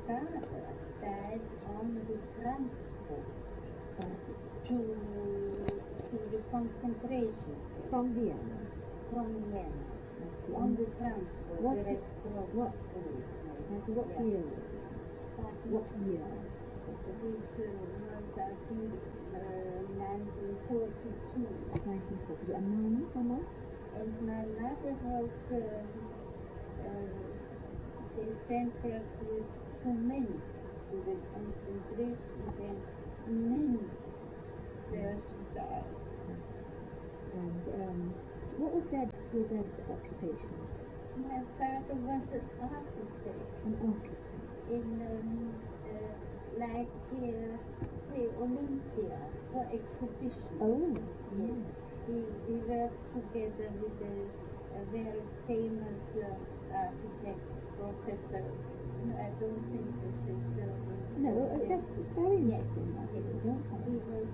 father died on the transport to the concentration From Vienna. from Vienna. Okay. On the transport, What- the Red Cross what- police. What Yeah. year was it? What year? This was, I think, 1942. 1940. And Mama? And my mother was, they sent her to Minsk, to the concentration camp Minsk. There she died. And what was your dad's occupation? My father was an architect An architect. in, like, say, Olympia for exhibition. Oh, Yes. He worked together with a very famous architect, professor. I don't think this is... No, that's very yes, interesting. yes. Don't He I? was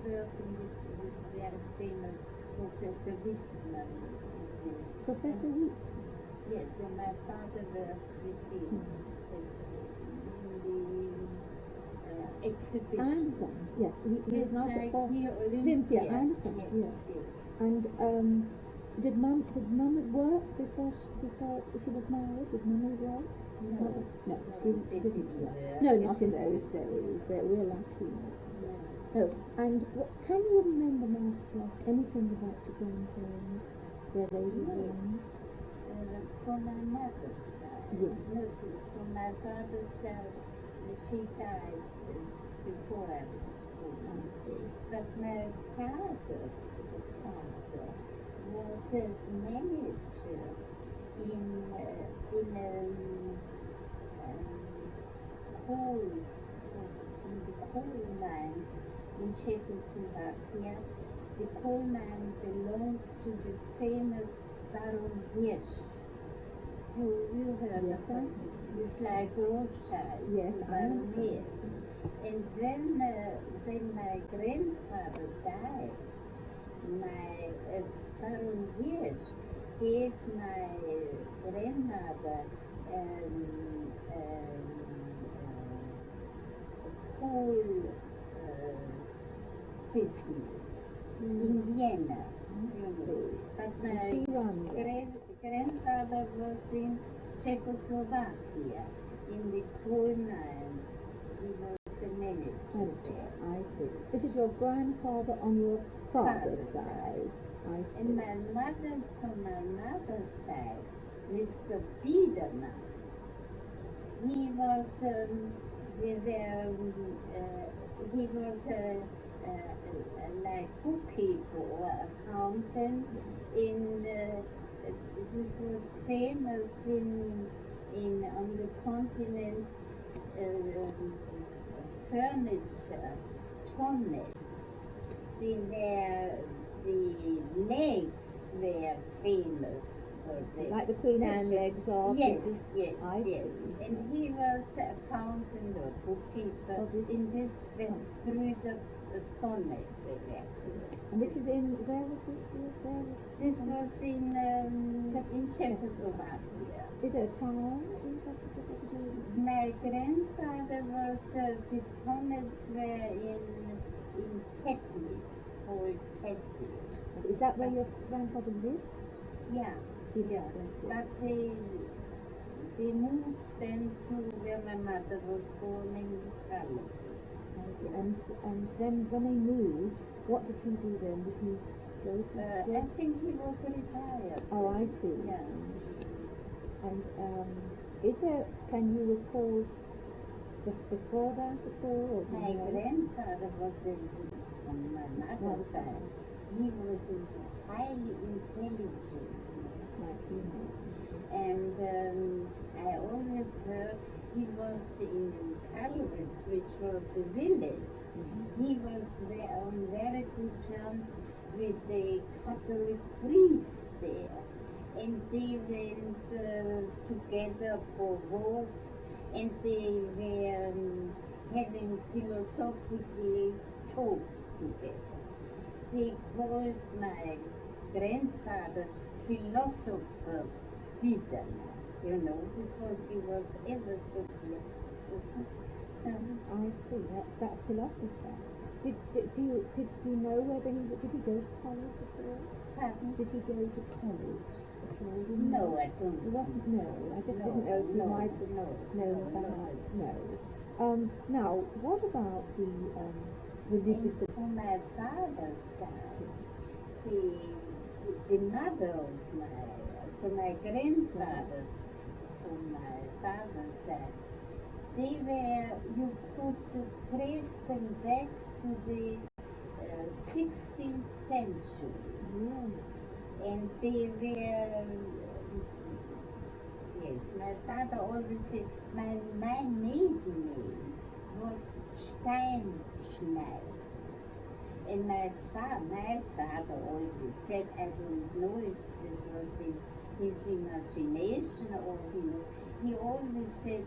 working with very famous Professor Witzmann. Professor Reisz. Yes, and my father worked with him in the exhibition. I understand. Yes, he was Yes, not like for here, Olympia. I understand. Yes, Yes. yes. And did Mum work before she was married? Did Mummy work? No, she they didn't didn't work. work. No, not in those days. We're lucky. No. Oh, and what can you remember, Martha, anything about your grandparents? Where they were born? From my mother's side. Yes. No, from my father's side, she died before I was born. But my father's father was a manager in the coal mines in Czechoslovakia. The coal mine belonged to the famous Baron Hirsch. You heard Yes, of him? It's like Rothschild. Yes, I Baron understand. Hirsch. And when my grandfather died, my Baron Hirsch gave my grandmother coal business in Vienna, you know. But my She ran it. grandfather was in Czechoslovakia, in the coal mines. He was the manager there. I see. This is your grandfather on your father's Father's side. I see. And from my mother's side, Mr. Biedermann, he was like bookkeeper or accountant in this was famous in on the continent furniture Tonnet. The legs were famous for this. Like the Queen Anne legs are. Yes, this is- yes, I yes. see. And he was accountant or bookkeeper Oh, this- in this through the Tonnet. And this is in, where was this? This was in Czechoslovakia. Is it a town in Czechoslovakia? My grandfather was the Tonnets were in Teplitz, called Teplitz. Is that where your grandfather lived? Yeah, yeah. But they moved then to where my mother was born in Carlos. And then when they moved, what did he do then? Did he go to I think he was retired. Oh, I see. Yeah. And can you recall before that at all? Or do My you know? grandfather was on my mother's side. He was highly intelligent. Like you know. And I always heard he was in Karlovitz, which was a village. He was on very good terms with the Catholic priests there. And they went together for walks, and they were having philosophical talks together. They called my grandfather philosopher Biedermann, you know, because he was ever so I see. That's philosopher. Do you know whether did he go to college at all? Pardon? Did he go to college at all? No, I don't. It wasn't. think No, so. I just No, didn't know if you no, might have no, known no, perhaps. no. No. Now, what about the religious? And for my father's side, the mother of my grandfather, from my father's side, they were, you could trace them back to the 16th century. Yeah. And they were, yes, my father always said, my maiden name was Steinschneider. And my father always said, I don't know if it was in his imagination or he always said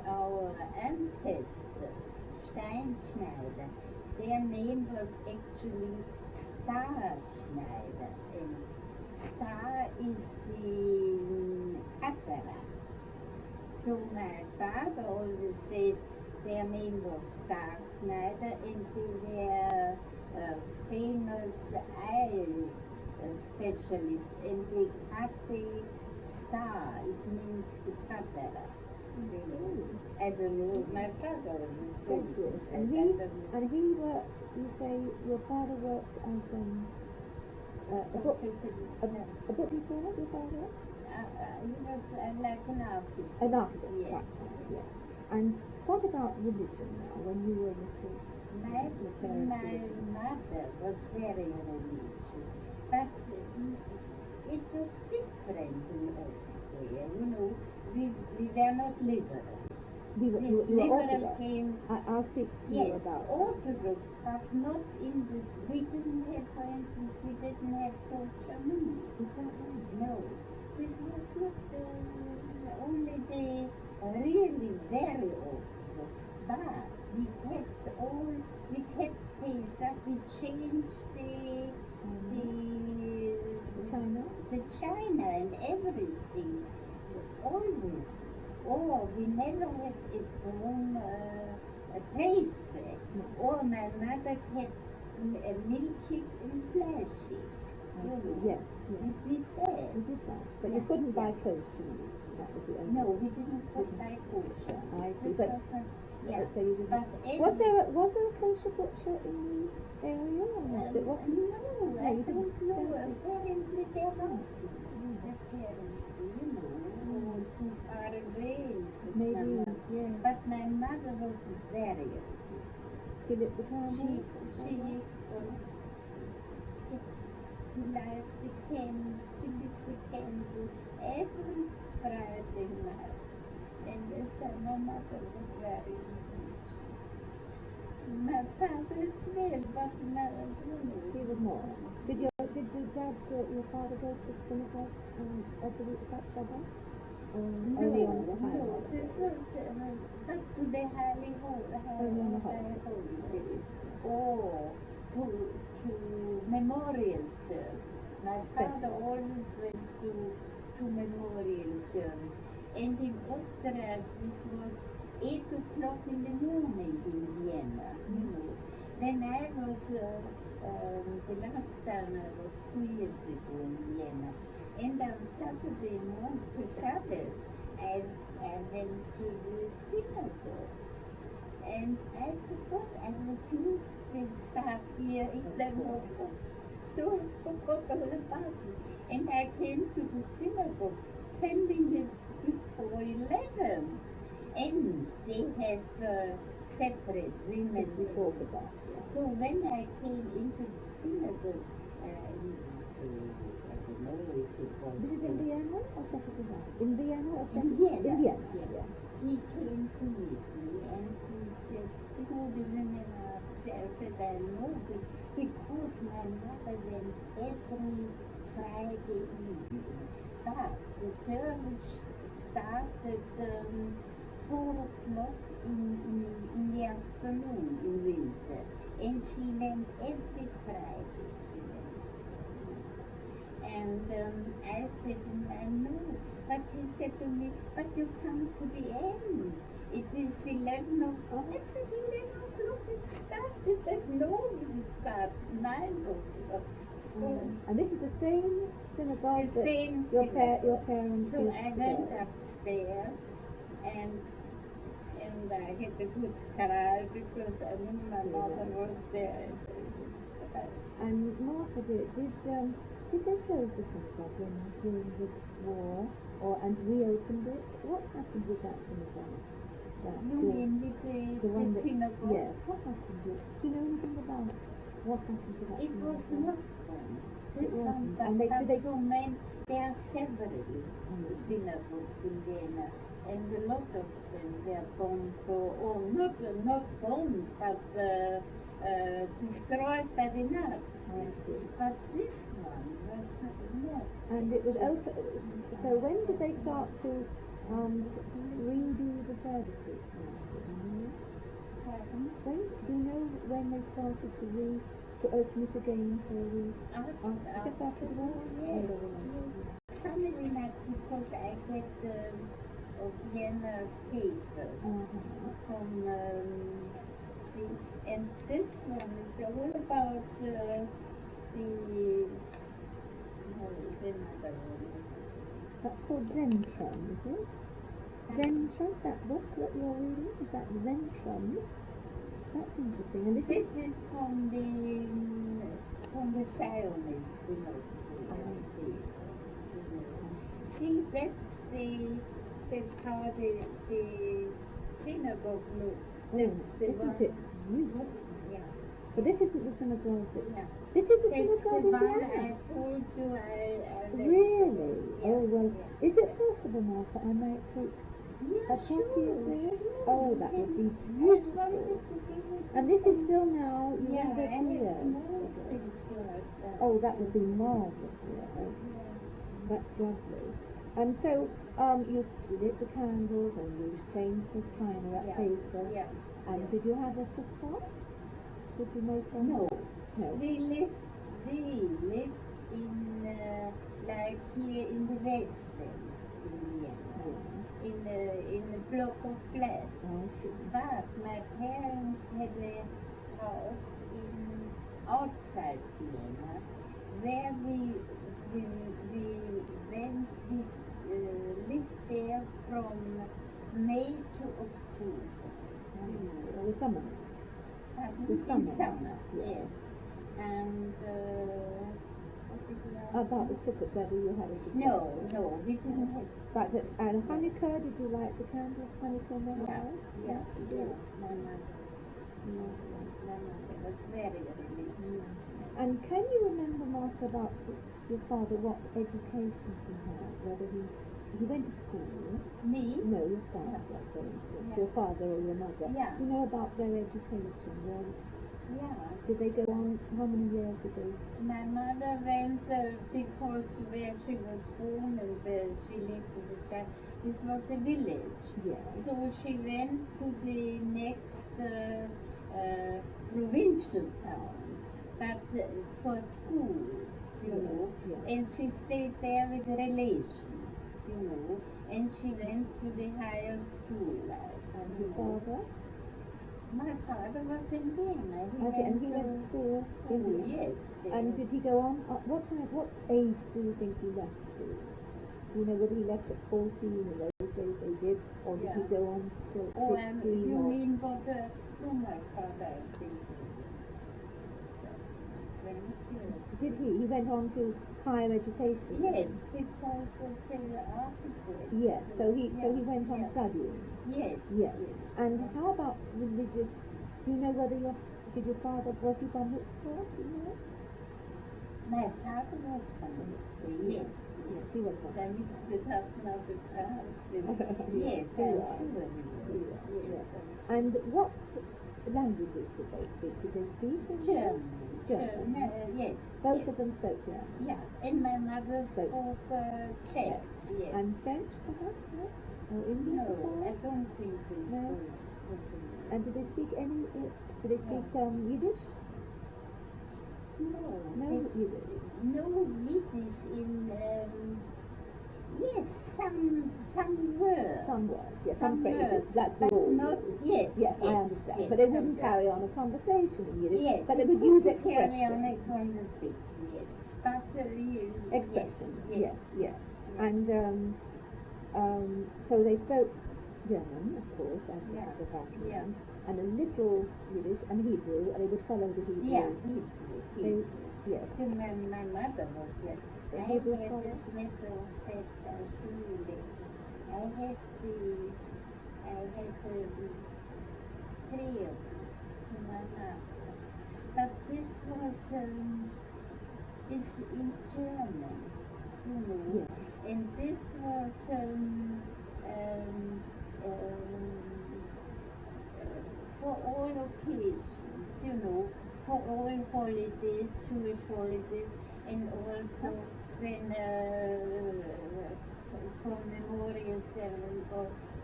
our ancestors, Steinschneider, their name was actually Starschneider. And Star is the cataract. So my father always said their name was Star Schneider and they were famous eye specialists and they cut the star, it means the cataract. I don't know, my father always told me that. And he worked, you say your father worked as a bookkeeper, your father? He was like an architect. An architect, yes. That's right, yes. And what about religion now, when you were little? My mother was very religious, but it was different in Austria, we were not liberal. Liberal came, I'll speak to you about Orthodox, but not in this. We didn't have, for instance, kosher meat. Is that right? No, this was not only the really very Orthodox, but we kept Pesach, we changed the China and everything, always. Or we never had at home a paper, or my mother kept milky and flashy. Yes. We did that. You did that, but you couldn't buy kosher meat. That was the only. No, we didn't buy kosher. I see, This but wasn't, yeah. so you didn't. But Was there a kosher butcher in the area or not? no, I don't know. Apparently there wasn't. Apparently, or too far away. Maybe, yeah. But my mother was very religious. She lit the candle? She lighted the candle. She lit the candle every Friday night. And so my mother was very religious. My father as well, but She was more. Did your father go to synagogue every week about Shabbat? Or only on the high holidays? This was but to the high holidays, or to memorial service. My father always went to memorial service, and in Austria this was 8 o'clock in the morning in Vienna. Then I was the last time I was 2 years ago in Vienna. And on Saturday morning, to Shabbos, I went to the synagogue. And I forgot I was used to start here in the morning. So I forgot all about it. And I came to the synagogue 10 minutes before 11. And they have separate women before the bar. So when I came into the synagogue, I don't know if it was. This is in Vienna or Czechoslovakia? In Vienna or Czechoslovakia? In Vienna. Yeah. He came to meet me and he said, the women are upstairs. I said, I know because my mother went every Friday evening. But the service started 4 o'clock in the afternoon in winter. And she went every Friday. And I said to him, I know. But he said to me, but you come to the end. It is 11 o'clock. I said, 11 o'clock it starts. They said, no, it starts 9 o'clock. So, And this is the same synagogue the that same your synagogue. parents So used I to went go. upstairs and I had a good cry because I knew my mother was there. And Martha, did they close the synagogue during the war, and reopened it? What happened with that synagogue? You mean with the synagogue? Yes. What happened? Do you know anything about what happened to that It synagogue? was not one. This one, And so many. There are several synagogues in Vienna, and a lot of them were bombed, or not bombed, but destroyed by the Nazis. But this one was not. And it was open. So when did they start to redo the services? When do you know when they started to open it again for the just after the war? Yes. Funnily enough, because I get Vienna papers from and this one is all about the that's called Zentrum, is it? Zentrum, that book that you're reading, is that Zentrum? That's interesting. And this is from the Zionists, you know. See, that's how the synagogue looks. Isn't it beautiful? Yeah. But this isn't the synagogue. Yeah. This is the That's synagogue the in one Vienna. I told you Really? Yeah. Oh, well, is it possible, Martha, I might take a copy of this? Oh, that would be beautiful. And this is still now, you read it 2 years ago. Oh, that would be marvelous. Yeah. That's lovely. And so, you lit the candles and you changed the china at Reisz. Yeah. And did you have a support? Did you make one? No. No. We lived in like here in the West in Vienna, in a block of flats. But my parents had a house outside Vienna where we lived there from May to October. The summer. In summer, yes. And about the ticket, whether you had a No, we didn't have. But and Hanukkah, did you light the candles? Hanukkah in the house? Yeah. You did. My mother was very religious. And can you remember, Martha, about your father, what education he had? Whether he went to school? Me? No, your father, for instance. Your father or your mother. Yeah. You know about their education? Yeah. Did they go on? How many years did they? My mother went because where she was born and where she lived as a child, this was a village. Yes. So she went to the next provincial town, but for school, you know, and she stayed there with relations, you know, and she went to the higher school life. And your father? My father was in Vienna. He went to school in Vienna. Yes. And did he go on? What age do you think he left school? Do you know whether he left at 14 in those days they did, or did he go on till 16? You mean what my father, I think. Did he? He went on to higher education? Yes, because the article. Yes, so he went on studying? Yes. And how about religious? Do you know whether did your father, was he from Mitzvah? Do you know? My father was from Mitzvah, yes. He was from I mixed it up now with yes, Yes. And what languages did they speak? Did they speak German? Yes. Both of them spoke German? Yeah, and my mother spoke Czech. Yes. And French, perhaps? No? Or English? No, I don't think they spoke. And did they speak Yiddish? No. No Yiddish? No Yiddish in, yes, some words. Some words, yes, some phrases. Words, That's but all. not, yes, Yes, yes, I understand. yes, But they some wouldn't words. carry on a conversation in Yiddish. Yes, but they would you use could carry on a expression. conversation, yes. But Expression. yes, Yes. And so they spoke German, of course, as the background, and a little Yiddish and Hebrew, and they would follow the Hebrew. Yeah, Hebrew. Yes. My mother was there. The I Hebrew had scholar? a sweater that I had three of them in my house. But this was is in German, you know. Yeah. And this was um, for all occasions, you know, for all holidays, Jewish holidays, and also when for memorial ceremony.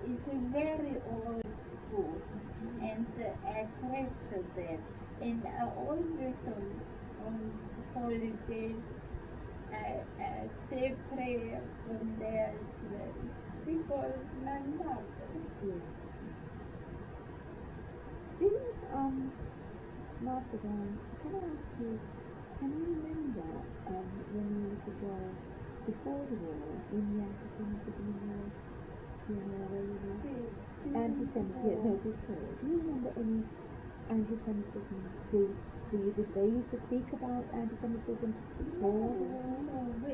It's a very old book, and I treasure that. And I always on holidays, I say prayer from there as well, because my mother. Didn't Martha, can I ask you, can you remember when you were a girl before the war in the anti-Semitism in where you were? Anti-Semitism, yeah, no, before. Do you remember any anti-Semitism? Did they used to speak about anti-Semitism before? No,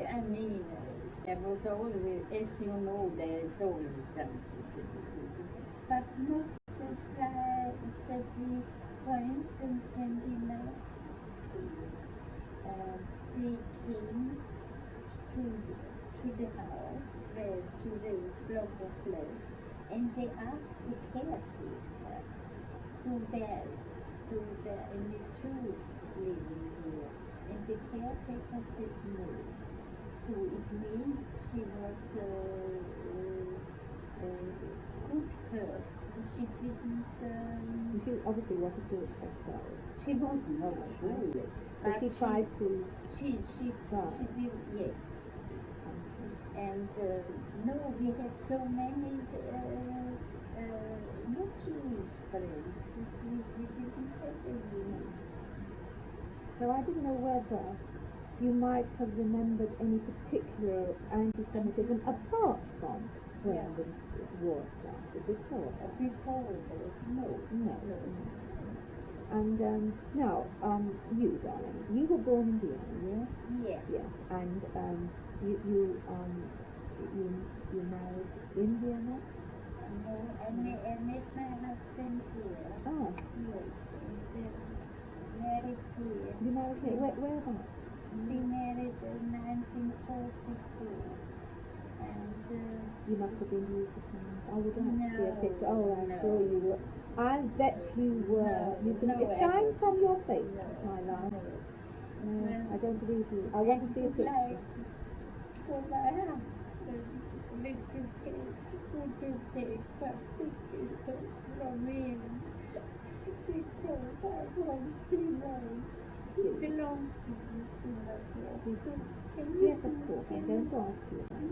I mean, there was always, as you know, there is always anti-Semitism, but not exactly, for instance, when the Nazis they came to the house, to the block of flats, and they asked the caretaker to there any Jews living here, and the caretaker said no. So it means she was a good person. She didn't. She obviously wasn't Jewish herself. She was not Jewish. So she tried to. She did, yes. And no, we had so many not Jewish friends. We didn't have any. So I didn't know whether you might have remembered any particular anti-Semitism apart from when the war started, before that. Before that, no. And now, you, darling, you were born in Vienna, yeah? Yes. And you married in Vienna? No, I met my husband here. Oh. Yes, and married here. You married here? Whereabouts? We married in 1942. And you must have been beautiful. I would like to see a picture. No, Oh, I'm sure you were. I bet you were. It shines from your face, my love. No, I don't believe you. I want to see a picture. For my husband, little cake, who take some pictures from him, because I want to know. He belongs to the synagogue. So can you? Yes, of course. I'm going to ask you about that.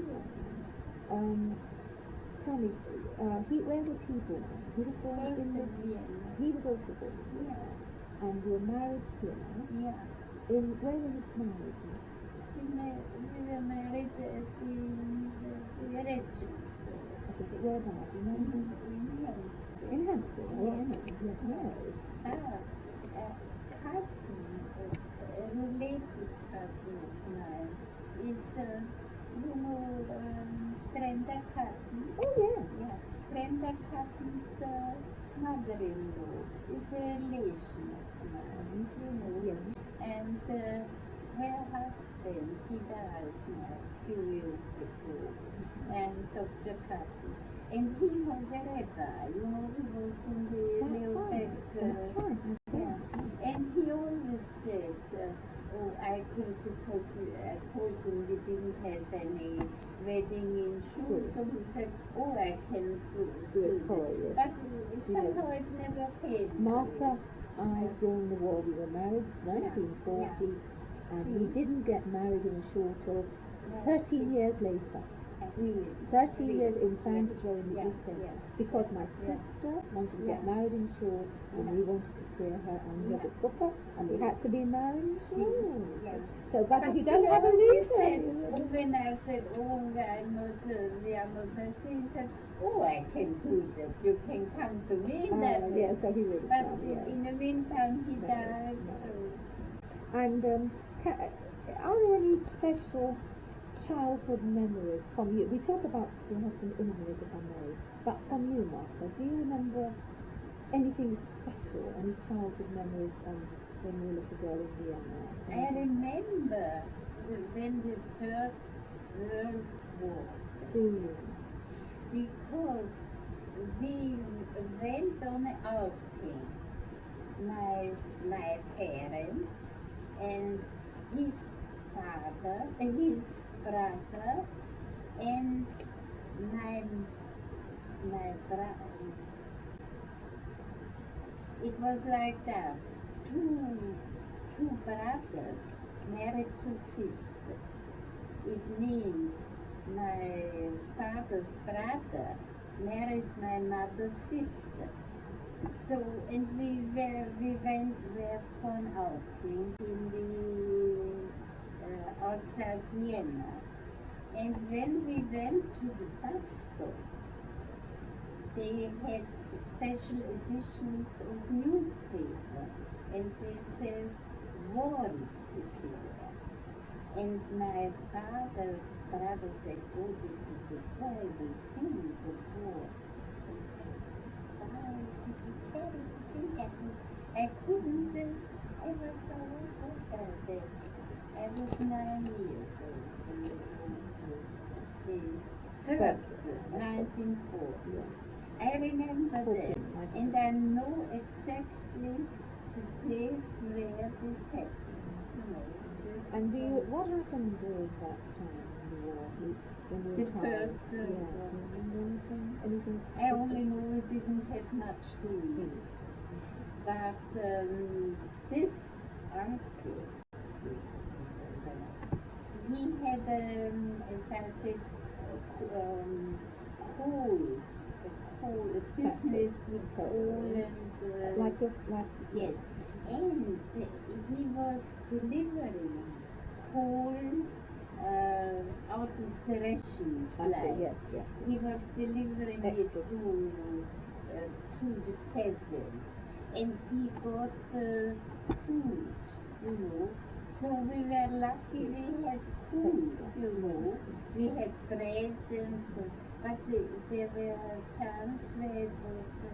Tell me, where was he born? He was born in Vienna. He was also born in Vienna. And you were married here? Yeah. Where were you married? We were married at the Reisz. I think it was about, you know? In Hampstead. In Hampstead, oh, yes. A cousin, a related cousin of mine is, Brenda Cotton. Oh, yeah. Yeah, Brenda Cotton's mother-in-law is a relation of mine, Yes. And her husband, he died now, a few years ago, and Dr. Cotton. And he was a rabbi, he was in the Leobeck. That's right. Yeah. And he always said, I could, because I told him we didn't have any wedding in Shul, so he said, I can do it for you. But somehow it never came. Martha, during the war, we were married 1940, and we didn't get married in Shul till 13 years later. Really? 13 years in Sanders Row in the Yeah, East End, yeah. because my Yeah. sister wanted to Yeah. get married in Shore, and Yeah. we wanted to clear her and Yeah. Herbert Booker, and we had to be married in Shore. Yeah. So, but if you you don't have a know, he said, reason, when I said, oh, we are not, she said, oh, I can do that. You can come to me that way. yeah, so he would But have come, yeah. in the meantime, he No, died. no. So And are there any special childhood memories from you? We talk about your husband in a minute, if I may, but from you, Martha, do you remember anything special, any childhood memories from when you were a little girl in Vienna? I remember when the First World War, Do you? because we went on an outing, my parents and his father, his brother, and my brother. It was like that. Two brothers married two sisters. It means my father's brother married my mother's sister. So, and we went there for an outing in the outside Vienna. And when we went to the bus stop, they had special editions of newspaper, and they said war is declared. And my father's brother said, oh, this is a terrible thing, the war. Why is it a terrible thing? I couldn't, I was so old. I was 9 years old when the first, 1940. I remember that, and I know exactly the place where this happened. You know, And do you, what happened during that time in the war? When you the were first child? Yeah. Do you remember anything? Anything? I only know we didn't have much to eat. But this uncle, he had, as I said, coal, a business with coal and like yes, and he was delivering coal out of the rations. Yes, yes. He was delivering it to the peasants, and he got food, you know. So we were lucky we had food, you know. We had bread and but there were times where it was the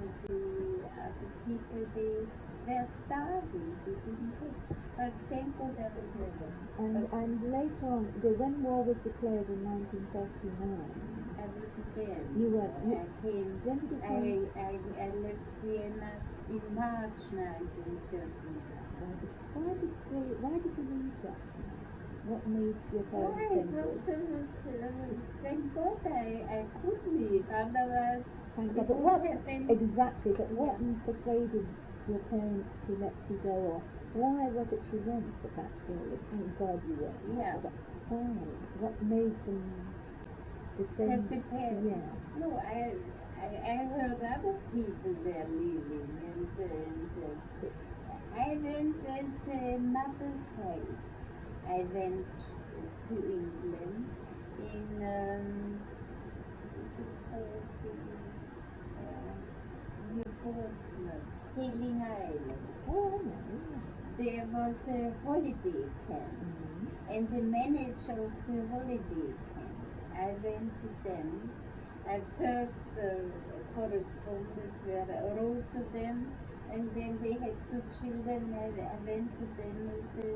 other people, they were starving, they didn't have. But thank God I was never. And later on, when war was declared in 1939, I wasn't there. You weren't. I came. When did you come? I left Vienna in March 1939. Why did you leave that? What made your parents send you? Thank God I could leave, otherwise Thank it God. But would what have been. exactly? But what persuaded your parents to let you go off? Why was it you went at that period? Thank God you went. Yeah. But why? What made them descend? Yeah. No, I heard other people were leaving, and I went as mother's help. I went to England in New Portsmouth, Healing Island. Oh, I know. There was a holiday camp, and the manager of the holiday camp, I went to them. I first corresponded where I wrote to them, and then they had two children, and I went to them as a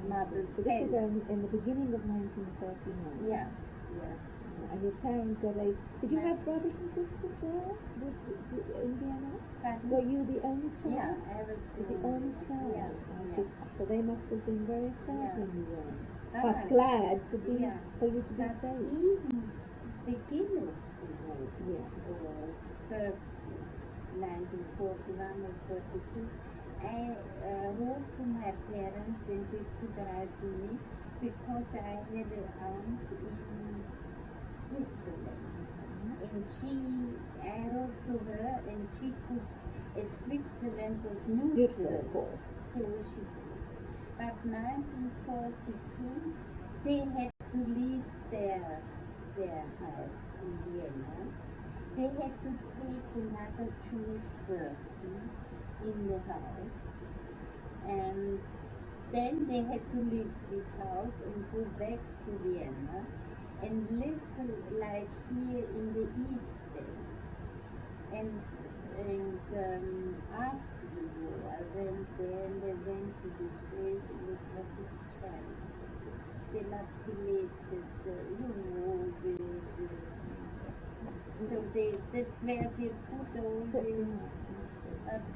mother's So this is help. in the beginning of 1939. Yeah, yeah. And your parents were late. Did you have brothers and sisters there in Vienna? Pardon? Were you the only child? Yeah, I was The only child. Yeah, I yeah. see. So they must have been very sad Yeah. when you went. But But glad to be yeah. for you to be But safe. even beginning of the war, Yeah. First 1941 or 42, I wrote to my parents and they could write to me because I had an aunt in Switzerland. And I wrote to her, and she could, as Switzerland was neutral, so she could. But 1942, they had to leave their house in Vienna. They had to take another Jewish person in the house, and then they had to leave this house and go back to Vienna and live like here in the East End. And after the war, I went there and I went to this place, and it was a child. They dilapidated, so that's where they put all the.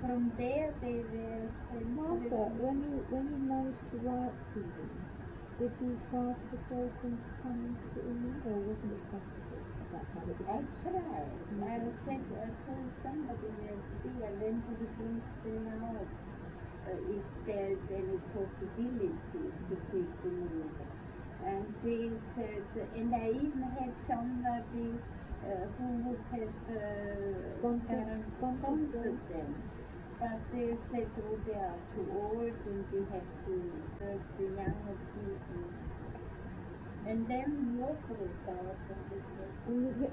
From there they were sent. Martha, when you managed to write to them, did you try to persuade them to come to England, or wasn't it possible at that time? I tried. I told somebody where to be. I went to the principal house if there's any possibility to take them over. And they said, and I even had somebody who would have sponsored them. But they said, oh, they are too old and we have to first the younger people. And then war broke out.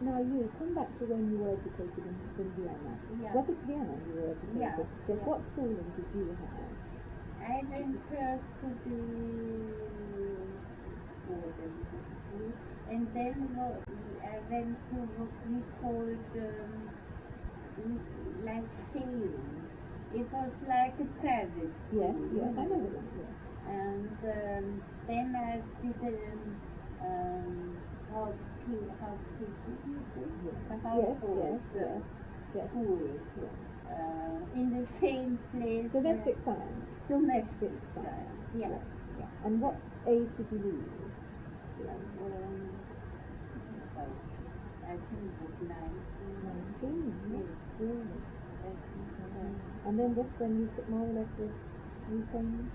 Now you come back to when you were educated in Vienna. Yeah. Was it Vienna you were educated? Yeah. Then what schooling did you have? I went first to the boarding school, and then I went to what we called like sailing. It was like a private school. Yes, I know that. Yes. And then I did housekeeping, household school. Yes. In the same place. Domestic science. Domestic science, yeah. And what age did you leave? I think it was 19. 19, yes, really. And then just when you more or less was retrained?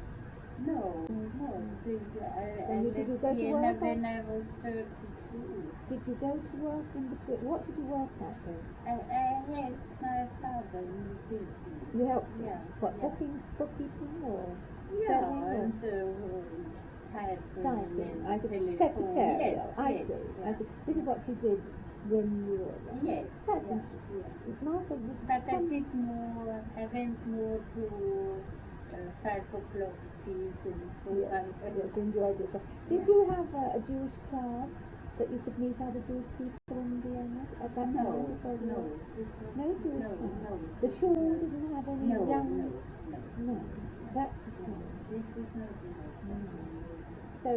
No. I left Vienna when I was 32. Did you go to work in between? What did you work at then? I helped my father in the business. You helped? Yeah. What, bookkeeping or? Yeah, and typing and secretarial. Yes, I see. This is what you did when you were there. Yes. That's interesting. Martha, but I did more. I went more to 5 o'clock teas and so on. Yes, enjoyed yourself. Did you have a Jewish club that you could meet other Jewish people in Vienna at that time? No Jewish club? No. The shul didn't have any young... No. That's a shame. This is not So,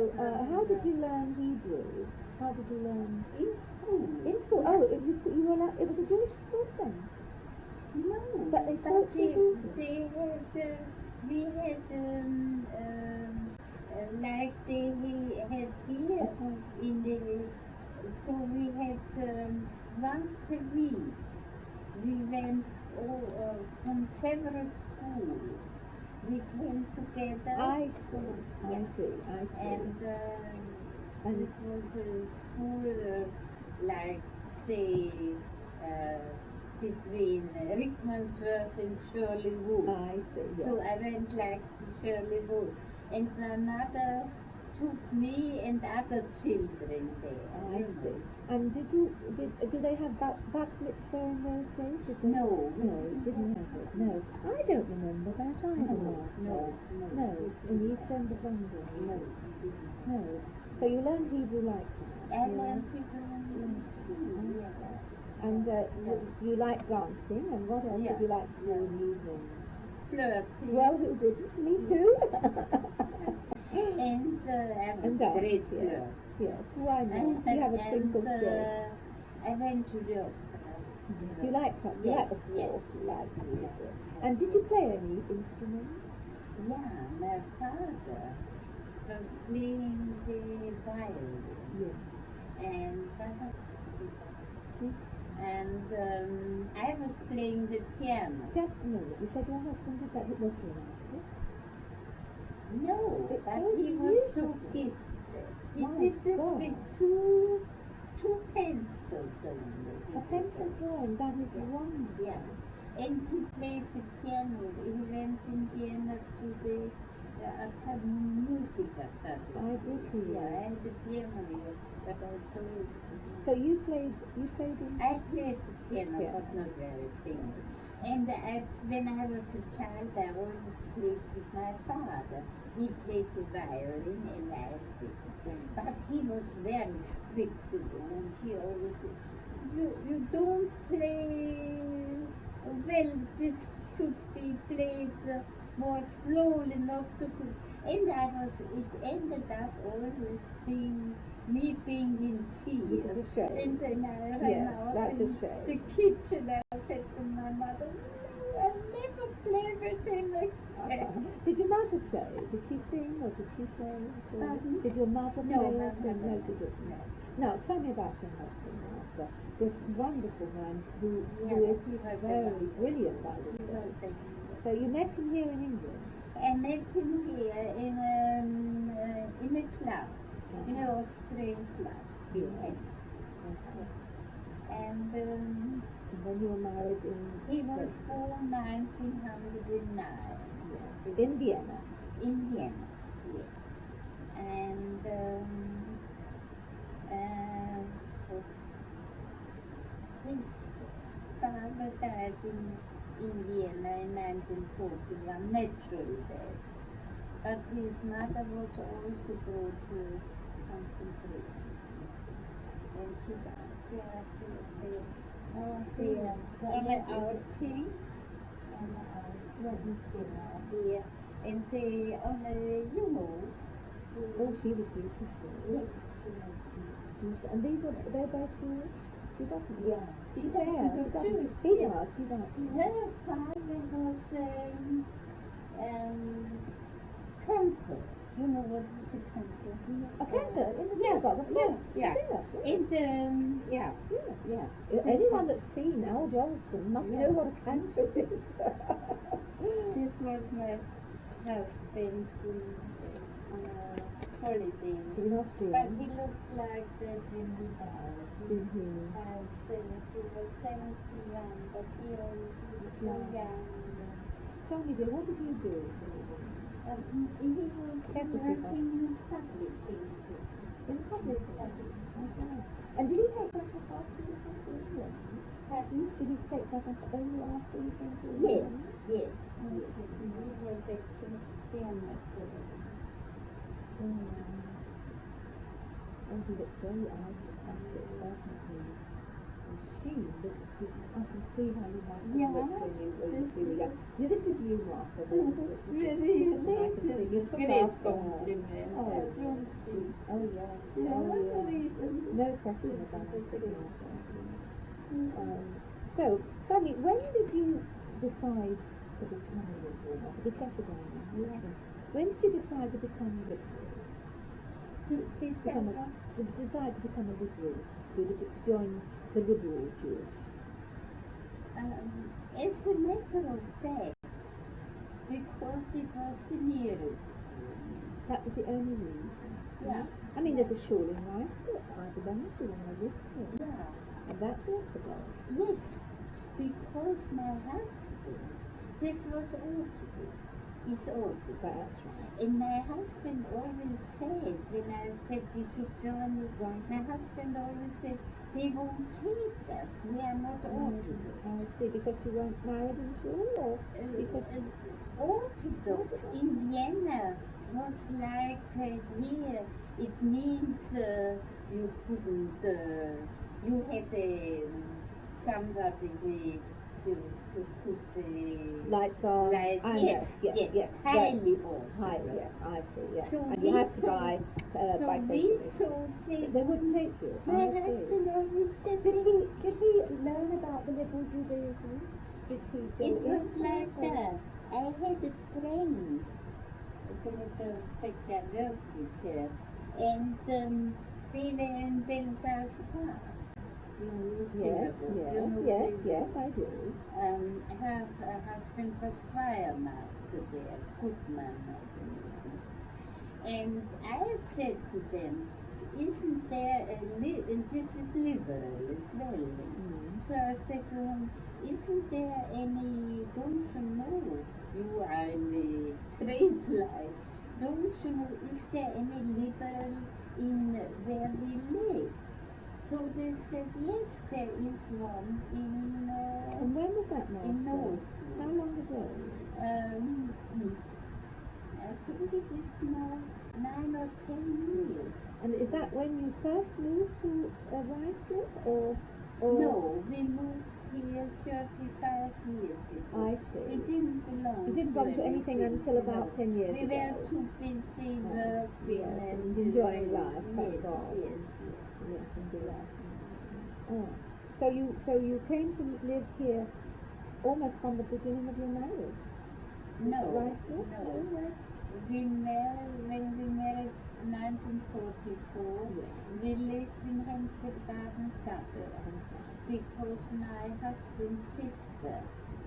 how did you learn Hebrew? How did you learn? In school. In school? Oh, it was a Jewish school then? No. But they taught you we had like they had here in the, so we had once a week we went from several schools. We came together. I see. And this was a school like say between Rickmansworth and Shirley Wood. I see. Yeah. So I went like to Shirley Wood, and my mother took me and other children there. I see. And do they have bat mitzvah in those days? No, didn't have it. No, I don't remember that either. No. In the East End of London. No. So you learned Hebrew like that. I learned Hebrew in school. And you like dancing, and what else did you like to do in the evening? Flirting. Well, who didn't? Me too. And I was a great flirt. Yes, why not? You have a simple skill. I went to the opera. You like the sport, you like music. And did you play any instrument? Yeah, my father was playing the violin. Yes. And I was playing the piano. Just a minute, you said your husband did that, it was an artist? No, but he was so gifted. He did it with two two pencils only. A pencil drawing, that is wonderful. Yeah. And he played the piano. He went in Vienna to the music academy. I did hear. Yeah, and the piano here, but I saw it. So you played in... I played the piano, but not very famous. And when I was a child, I always played with my father. He played the violin and I played. But he was very strict, and he always said, you don't play well, this should be played more slowly, not so good. And it ended up always being me being in tears. Which is a shame. And then I ran out that's in a shame. the kitchen. I said to my mother, no, I'll never play with him again. Did your mother play? Did she sing or did she play? Did your mother play? No, No, she didn't. No. Now, tell me about your husband, Martha. This wonderful man who Yeah, is he was very brilliant, I would say. So you met him here in England? I met him here in a club, in an Austrian club in Helsinki. And then you were married in... He was born 1909. Yes. In Vienna? In Vienna, yes. And his father died in Vienna in 1941, naturally death. But his mother was also brought to concentration. And she died. On an outing. Yeah. And Oh, she was beautiful. Yes. And they're both here? She doesn't? Yeah. She there? She doesn't? She does, she does. Her father was cantor. You know what is a cantor? A cantor in the synagogue, of course. Anyone that's seen Al Jolson must know what a cantor is. This was my husband on a holiday. In Austria. But he looked like that when he died. Did he? He was 71, but he always looked so young. Tell me, dear, what did you do? He was working in publishing. In publishing? Okay. And did he take that up after you came to England? Pardon? Did he take that up only after you came to Yes, England? yes. He was actually Vienna. And he looks very artistic, doesn't he? And she looks good. I can see how you might have looked when you were young. Yeah, this is you, Martha. Really, I can see you took after her. Oh, yeah. No question about it. So, tell me, when did you decide to become a reformer? To be Catholic? When did you decide to become a liberal? To decide to become a liberal, to join the liberal Jewish? As a matter of fact, because it was the nearest. That was the only reason? Yeah. I mean, there's a shul in Reisz, I belong to, and I live here. Yeah. And that's Orthodox. Yes, because my husband, this was Orthodox. Is Orthodox. That's right. And my husband always said, when I said we should join it, my husband always said, they won't take us, we are not Orthodox. I see, because you weren't married in shul, or because... Orthodox in Vienna was like here, it means you couldn't, you had somebody to put the lights on. yes, highly high, yes, I see, yes. So and you have to buy by they wouldn't take you. My husband always said did he learn about the liberal Judaism? Did he go it was like that. I had a friend, as a matter of fact, I worked with her, and they were in Belsa's Park. Yes, I do. Her husband was choir master there, Goodman. And I said to them, isn't there and this is liberal as well. So I said to him, isn't there any, don't you know, you are in the trade line, don't you know, is there any liberal in where we live? So they said, yes, there is one in And when was that, Martha? in North. How long ago? I think it is now 9 or 10 years. And is that when you first moved to Reisz, or? No, we moved here 35 years ago. I see. We didn't belong. You didn't belong to anything until about 10 years we ago. We were too busy working yes, and enjoying life. Thank yes, God. Yes, indeed. Oh. So you came to live here almost from the beginning of your marriage. No, Reisz? no. We married, when we married in 1944, we lived in Hempstead Garden suburb because my husband's sister,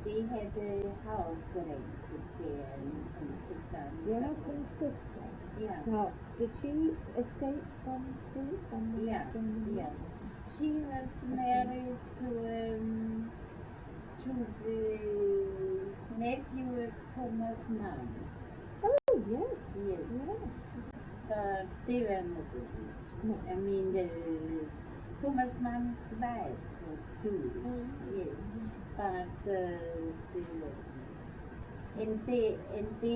they had a house rented there in Hempstead Garden Your suburb. husband's sister? Yeah. Now, did she escape from the Yeah, Germany? yeah. She was married to the nephew of Thomas Mann. Oh, yes. Yes. Yeah. But they were not good. No. I mean, Thomas Mann's wife was too. Yes. But they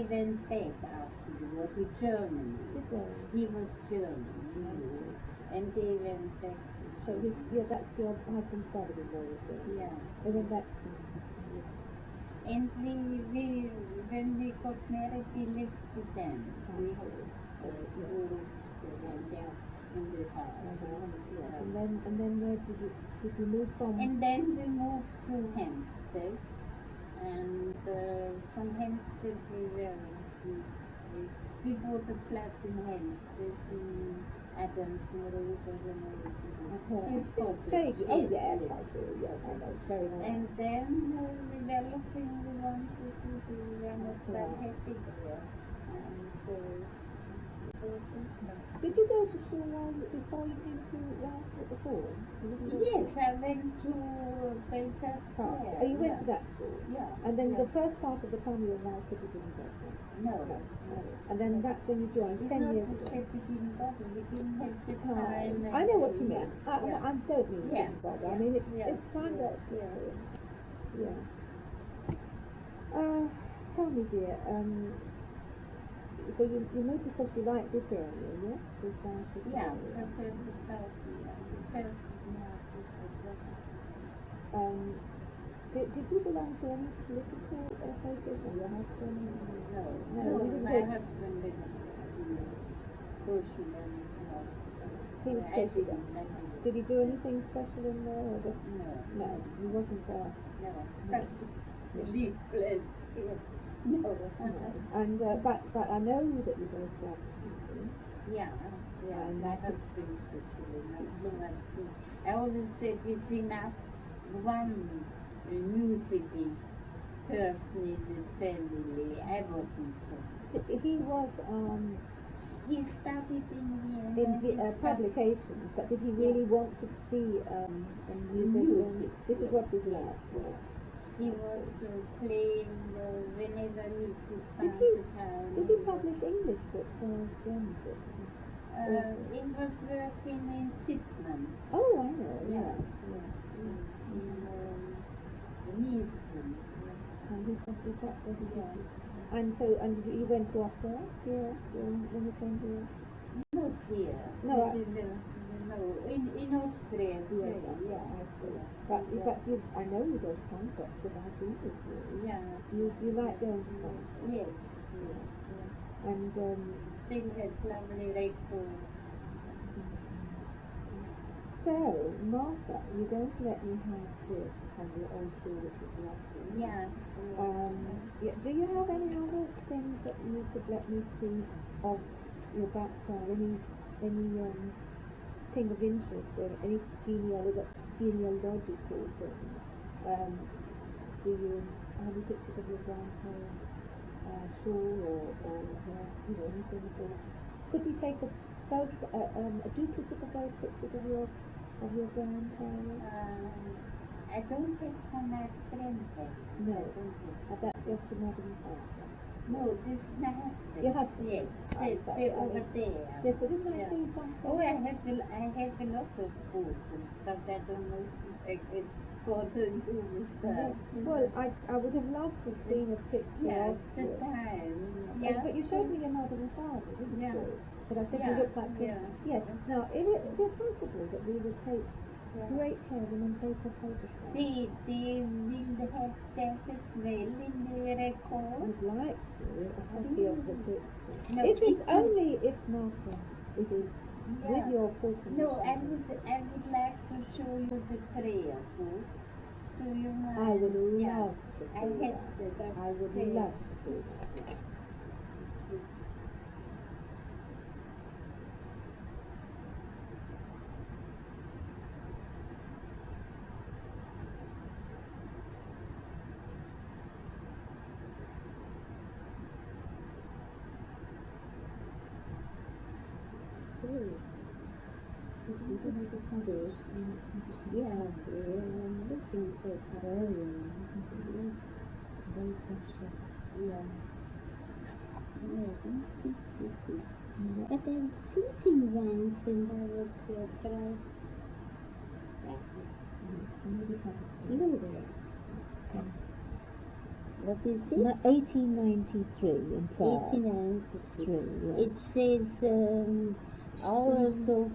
went back after the war to Germany. Did they? He was German, and they went back. So that's your husband's brother-in-law, was it? Yeah. They went back to And when we got married, we lived with them. We went down in the house. And then where did you move from? And then we moved to Hempstead, and from Hempstead we bought a flat in Hempstead in Adams Road. I don't know if you know. She's Scottish. Oh yes, I do. Yes, I know very well. And then we were looking, we wanted to do, we were not that happy there. And did you go to school before you came to Reisz before? yes, I went to Belfast Square. Oh, you went to that school? Yeah. And then the first part of the time you were in Reisz, you didn't go there? No. And then that's when you joined, It's 10 not years to ago. say we didn't bother, we didn't have the time. I know what you mean. I don't mean Yeah. didn't bother. I mean, it's time well spent. Yeah. Tell me, dear, so you moved because you liked this area, yes? Yeah, because of the first did you belong to any political association? Your husband? No, my husband didn't. Social and he was social. Did he do anything special in there? Or just, no, he wasn't there. No, leaflets. No. And but I know that you both love music. Yeah. And my husband's especially not so much. I always said it's enough one musical person in the family. I wasn't so. He was he studied in the publications, but did he really want to be a musician? This is what his love was. He was playing whenever he could find the time. Did he publish English books or German books? He was working in Pittman's. Oh, I know. Yeah. In Easton. And and you went to opera here when you came here? Not here. No, in Austria. Yeah, I see. But I know you go to concerts because I've been with you. Yeah. You like going to concerts? Yes. And still has lovely records. So, Martha, you're going to let me have this and your own shoe, which is lovely. Yeah. Do you have any other things that you could let me see of your background? Any thing of interest or any genealogical thing? Do you have any pictures of your grandparents, shawl or anything at all? Could we take a a duplicate of those pictures of your grandparents? I don't have from my grandparents. No. I don't have. That's just your mother and father. No, this is my husband. Your husband? Yes, they're over there. Yes, but didn't I see something? Oh, I have a lot of photos, but I don't know if what to do with that. Well, I would have loved to have seen a picture Yes, of the you. time. Yeah. But you showed me your mother and father, didn't you? But I said you Yeah, look like them. yeah. Yes. Now, is it possible that we would take great care of them and take a photograph? They will have that as well in the record. I'd like to, a copy of the picture. No, if it's only if Malcolm, it is with your full permission. No, I would like to show you the prayer book. Do you mind? I would love to see I that. have I would love to see that. Yeah, looking for prayer, isn't it? Very precious. Yeah. But I'm thinking once and I was try. What is it? 1893 in Prague. 1893. Yes. It says hours of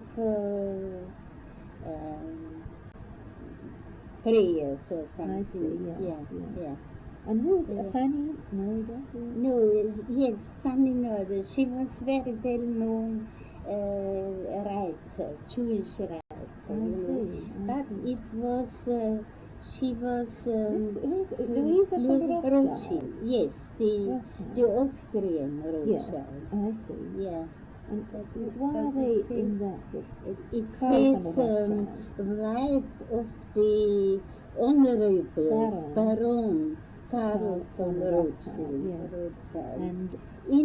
prayers or something. I see, yes. Yeah. And who's Fanny Noida? No, yes, Fanny Noida. She was very well known writer, Jewish writer. But it was, she was Louisa von Rothschild. Yes, the Austrian Rothschild. Yes, I see. Yeah. And why are they in that book? It says wife of the Honorable Baron Karl von Rothschild. And in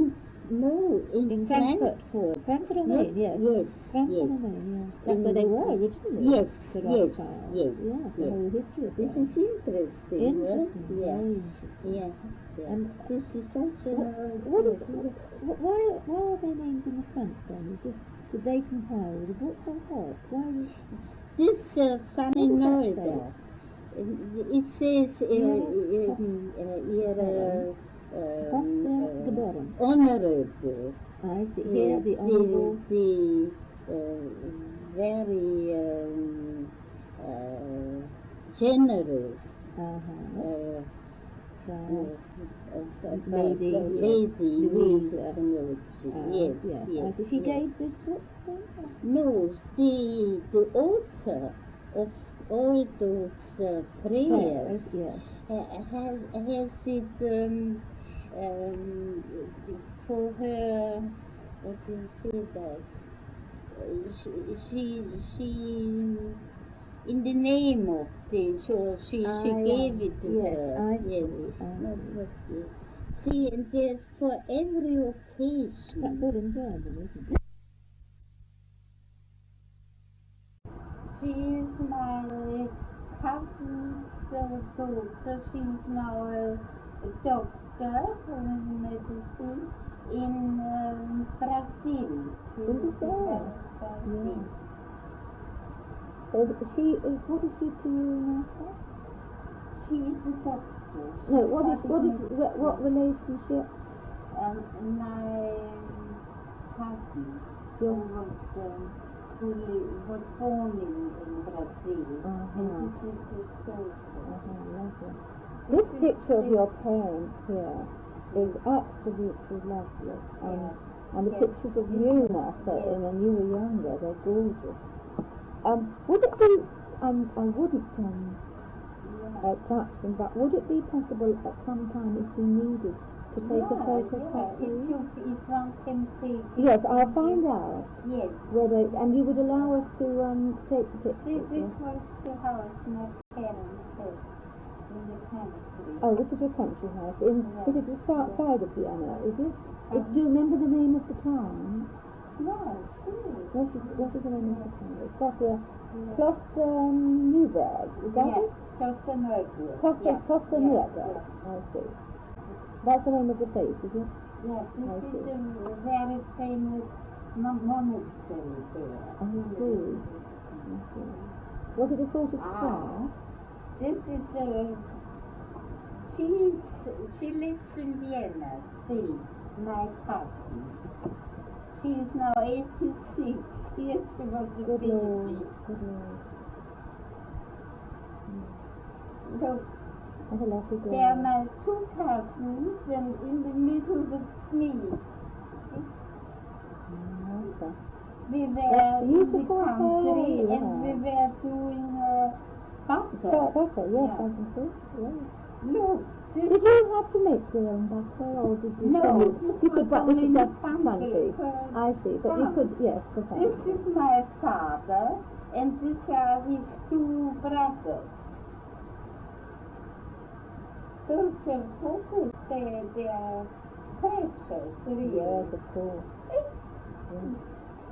Frankfurt Frankfurt am Main, yes. Yes. Frankfurt am Main, yes. That's where they were originally. Yes. The whole history of this them. is interesting. Interesting, Yeah. very interesting. Yeah. And this is such why are their names in the front then? Did they compile with the book or what? Why was this Fanny Noida? It says honorable. I see. Here the honorable. The very generous. Lady Louisa. Yes. I see. She gave this book then? No, the author of all those prayers has it for her. What do you say that? She in the name of the, so she gave it to her. I see. See, and there's for every occasion. That's all in German, isn't it? She is my cousin's daughter. She's now a doctor in medicine in Brazil. Brazil. What is she to you, Martha? She is a doctor. What relationship? My cousin who was born in Brazil, and this is his daughter. Lovely. This picture of your parents here is absolutely lovely, and the pictures of you, Martha, when you were younger, they're gorgeous. Would it be, I wouldn't touch them, but would it be possible at some time if we needed to take a photocopy? If one can take it. Yes, I'll find out. Yes. Whether, and you would allow us to take the pictures? This was the house my parents had in the country. Oh, this is your country house. Is it the side of Vienna, is it? Do you remember the name of the town? What is the name of the town? It's got a Kloster Newberg, is that it? Kloster Newberg. Kloster Newberg, I see. That's the name of the place, is it? Yeah, this is a very famous monastery there. I see. Was it a sort of spa? This is she lives in Vienna still, my cousin. She is now 86. Yes, she was a Good baby. Lord, good Lord. Look, What a lovely girl. they are my two cousins, and in the middle it's me. Okay. We were in the beautiful country hair, and we were doing butter. Butter, yes, Yeah. I can see. Yeah. Look, this Did you have to make your own butter, or did you? No, this you could was this is only just pancake. I see, but you could, yes, for This is my father, and these are his two brothers. Those are photos, they are precious, really. Yes, of course. Yes.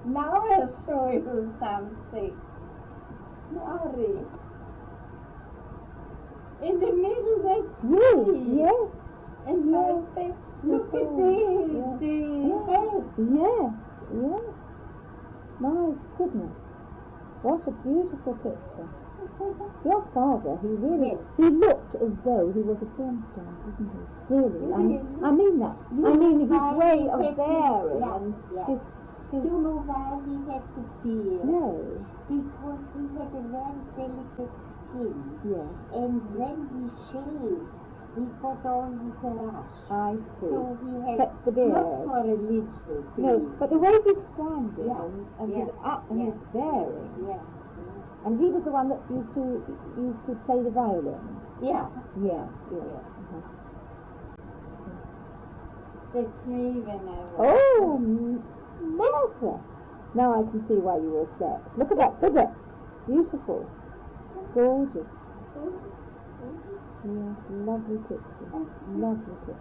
Now I'll show you something. Marie. In the middle, that's You, me. yes. And Yes. look at Yeah. the head. Yes, yes. My goodness. What a beautiful picture. Your father, he really, Yes. he looked as though he was a porn star, didn't he? Really. I mean that. You I mean his know way why of he had bearing to- and yeah. his You know why he had to beard? no. Because he had a very delicate skin. Yes. And when he shaved, he got all this rash. I see. So he had Kept the beard. not for religious No, reasons. but the way he's standing Yeah, and yeah, his up and yeah. his bearing. Yeah. And he was the one that used to play the violin. Yeah. Yes, yes. Yeah. Uh-huh. That's me when I was. Oh, Martha! Now I can see why you were upset. Look at that figure. Beautiful. Gorgeous. Yes, lovely picture. Lovely picture.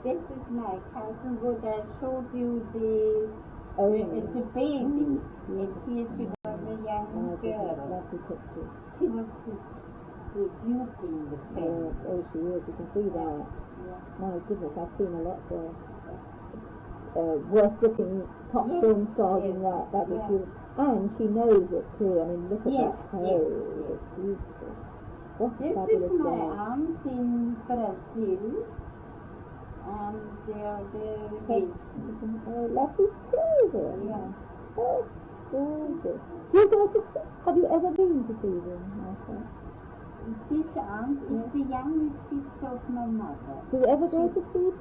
This is my cousin, what I showed you Oh, it's a baby. Mm. And here she was a young goodness, girl. lovely picture. She was the beauty in the Yes, family. oh she is, you can see that. Yeah. My goodness, I've seen a lot worse looking top Yes, film stars yes, than that. That was yeah. beautiful. And she knows it too. I mean, look at Yes, that. yes, Oh, yes. it's beautiful. What a This fabulous is my girl. aunt in Brazil. And they're engaged. Oh, lovely children. Yeah. Oh, gorgeous. Do you go to see, have you ever been to see them, Martha? This aunt is the youngest sister of my mother. Do you ever go to Brazil?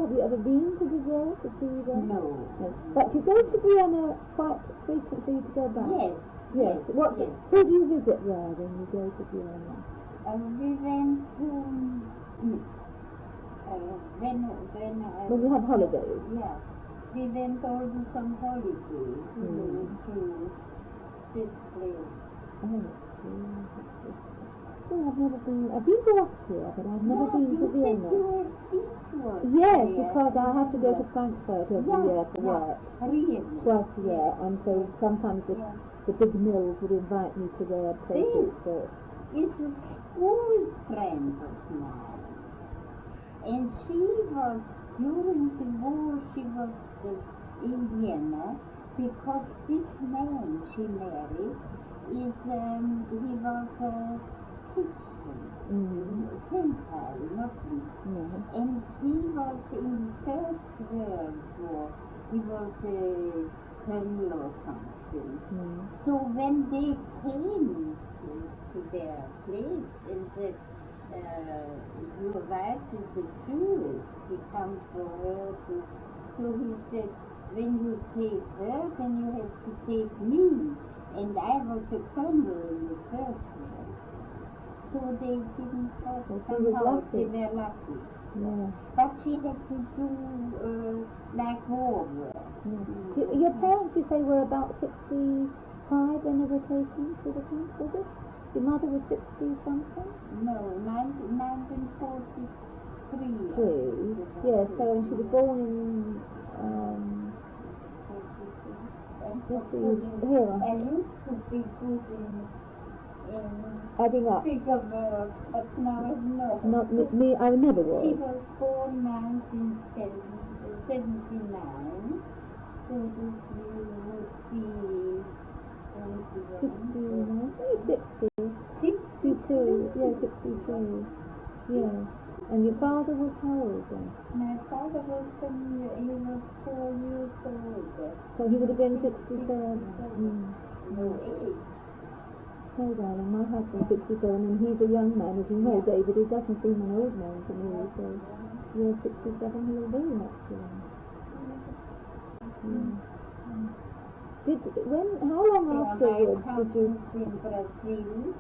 Have you ever been to Brazil to see them? No. But you go to Vienna quite frequently to go back? Yes. Yes. What? Yes. Who do you visit there when you go to Vienna? We went to When you have holidays? Yeah, we went always on holiday to this place. Oh, I've never been. I've been to Austria, but I've never been to You Vienna. said you had been to Austria. Yes, because I have to go to Frankfurt every year for work. Really? Twice a year, and so sometimes the big mills would invite me to their places. This is a school friend of mine. And she was, during the war, she was in Vienna because this man she married is, he was a Christian, Gentile, nothing. And he was in the First World War, he was a colonel or something. So when they came to their place and said, your wife is a Jewess, we come for her to... So he said, when you take her, then you have to take me. And I was a colonel in the First World. So they didn't have, So she was somehow lucky. they were lucky. Yeah. But she had to do like war work. Your parents, you say, were about 65 when they were taken to the camps, was it? Your mother was 60 something? No, 1943. Three. Yeah, so and she was born in, let's see, here. I used to be good in Adding up. figure work, but now I'm not. Not me, I never was. She was born 1979, so this year would be 59, she's 60. 62. Yeah, 63. Yeah. And your father was how old then? My father was he was 4 years old. So he would have been 67. No, 8. No, darling, my husband's 67 and he's a young man, as you know, David. He doesn't seem an old man to me, so you're 67, he'll be next year. How long afterwards did you... in Brazil,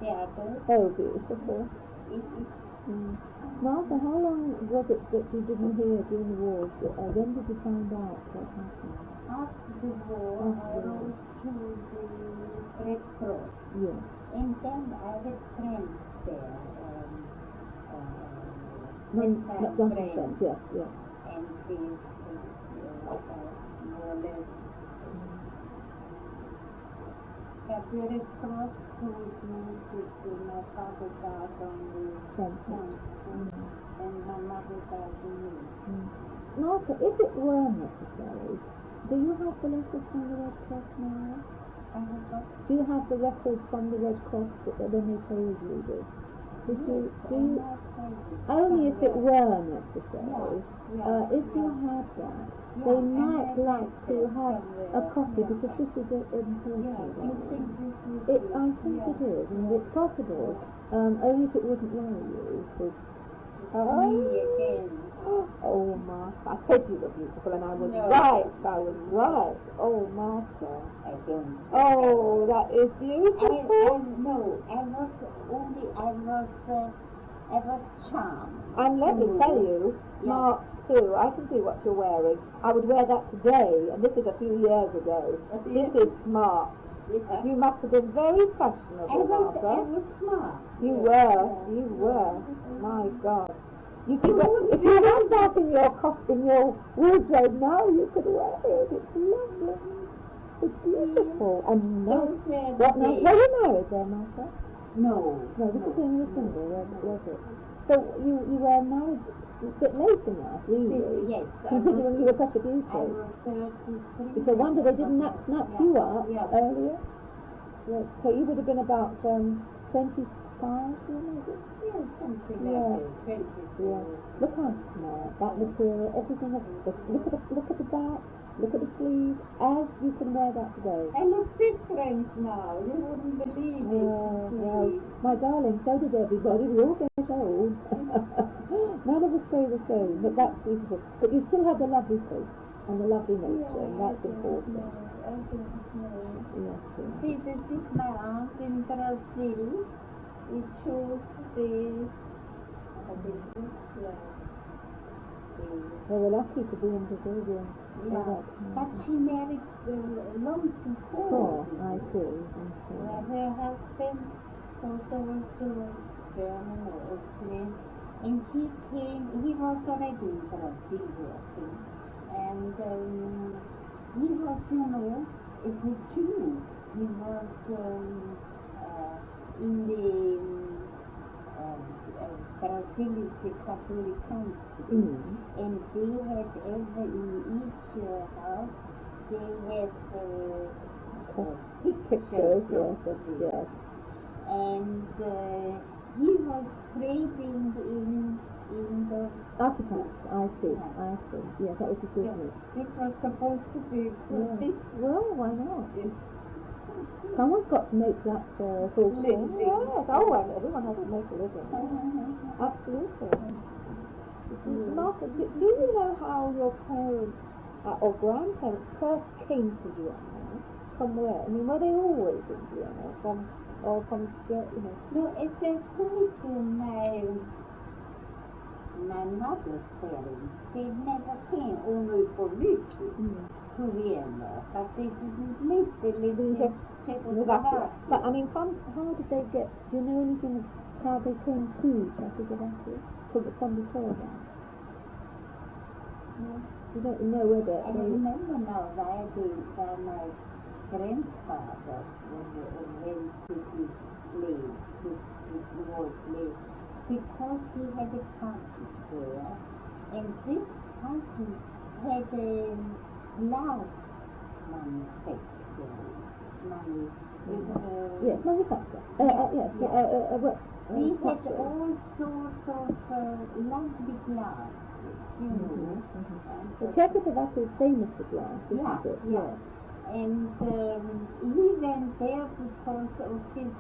theaters. Oh, beautiful. Martha, how long was it that you didn't hear during the war? When did you find out what happened? After the war, I wrote to the Red Cross. Yeah. And then I had friends there. Not Johnson friends, yes. And they more or less. But the Red Cross told me that my father died on the transport, and my mother died in me. Martha, if it were necessary, do you have the letters from the Red Cross now? Do you have the records from the Red Cross when they told you this? Only if it were necessary. If you had that, they might like to have a copy because this is important. I think it is, and it's possible. Only if it wouldn't worry you to. Oh, Martha, I said you were beautiful, and I was right. Oh, Martha. Oh, that is beautiful. I was charmed. And let me tell you, smart too. I can see what you're wearing. I would wear that today, and this is a few years ago. This is smart. You must have been very fashionable, Martha. I was smart. You were. My God. You could if you had that in your wardrobe now, you could wear it. It's lovely. It's beautiful. And nice. What night? Were you married there, Martha? No. No, this is only a single, was it? So you were married a bit late in life, really? Yes. Considering you were such a beauty. I was 33. It's a wonder they didn't snap you up earlier. Yes. So you would have been about 25, maybe? Yeah, something like that. 24. Yeah. Look how smart. That material, everything. Look at the back. Look at the sleeve. As you can wear that today. I look different now. You wouldn't believe it. Well, my darling, so does everybody. We all get old. None of us stay the same, but that's beautiful. But you still have the lovely face and the lovely nature, and that's important. I don't know. Yes, dear. See, this is my aunt in Brazil. It shows the. They were lucky to be in Brazil. But she married long before. I see. Her husband was also German or Austrian, and he was already in Brazil working, and he was, as a Jew, he was in the Brazil is a Catholic country, and they had in each house they had pictures yes. And he was trading in those artifacts. I see. Yeah, that was his business. This was supposed to be this. Well, why not? Someone's got to make that living. Yes. Oh, and everyone has to make a living. Absolutely. Martha, do you know how your parents or grandparents first came to Vienna? From where? I mean, were they always in Vienna? From No, it's a told to my mother's parents. They never came, only for visit to Vienna, but they didn't live. They lived in Czechoslovakia. But I mean, how did they get? Do you know anything of how they came to Czechoslovakia from before that? No, you don't know whether. I remember now why my grandfather went to this place, to this small place, because he had a cousin there, and this cousin had a glass manufacturer. Yes, manufacturer. Yes, yeah. We had all sorts of lovely glasses, you know. Well, Czechoslovakia is famous for glass, isn't it? Yeah. Yes. And he went there because his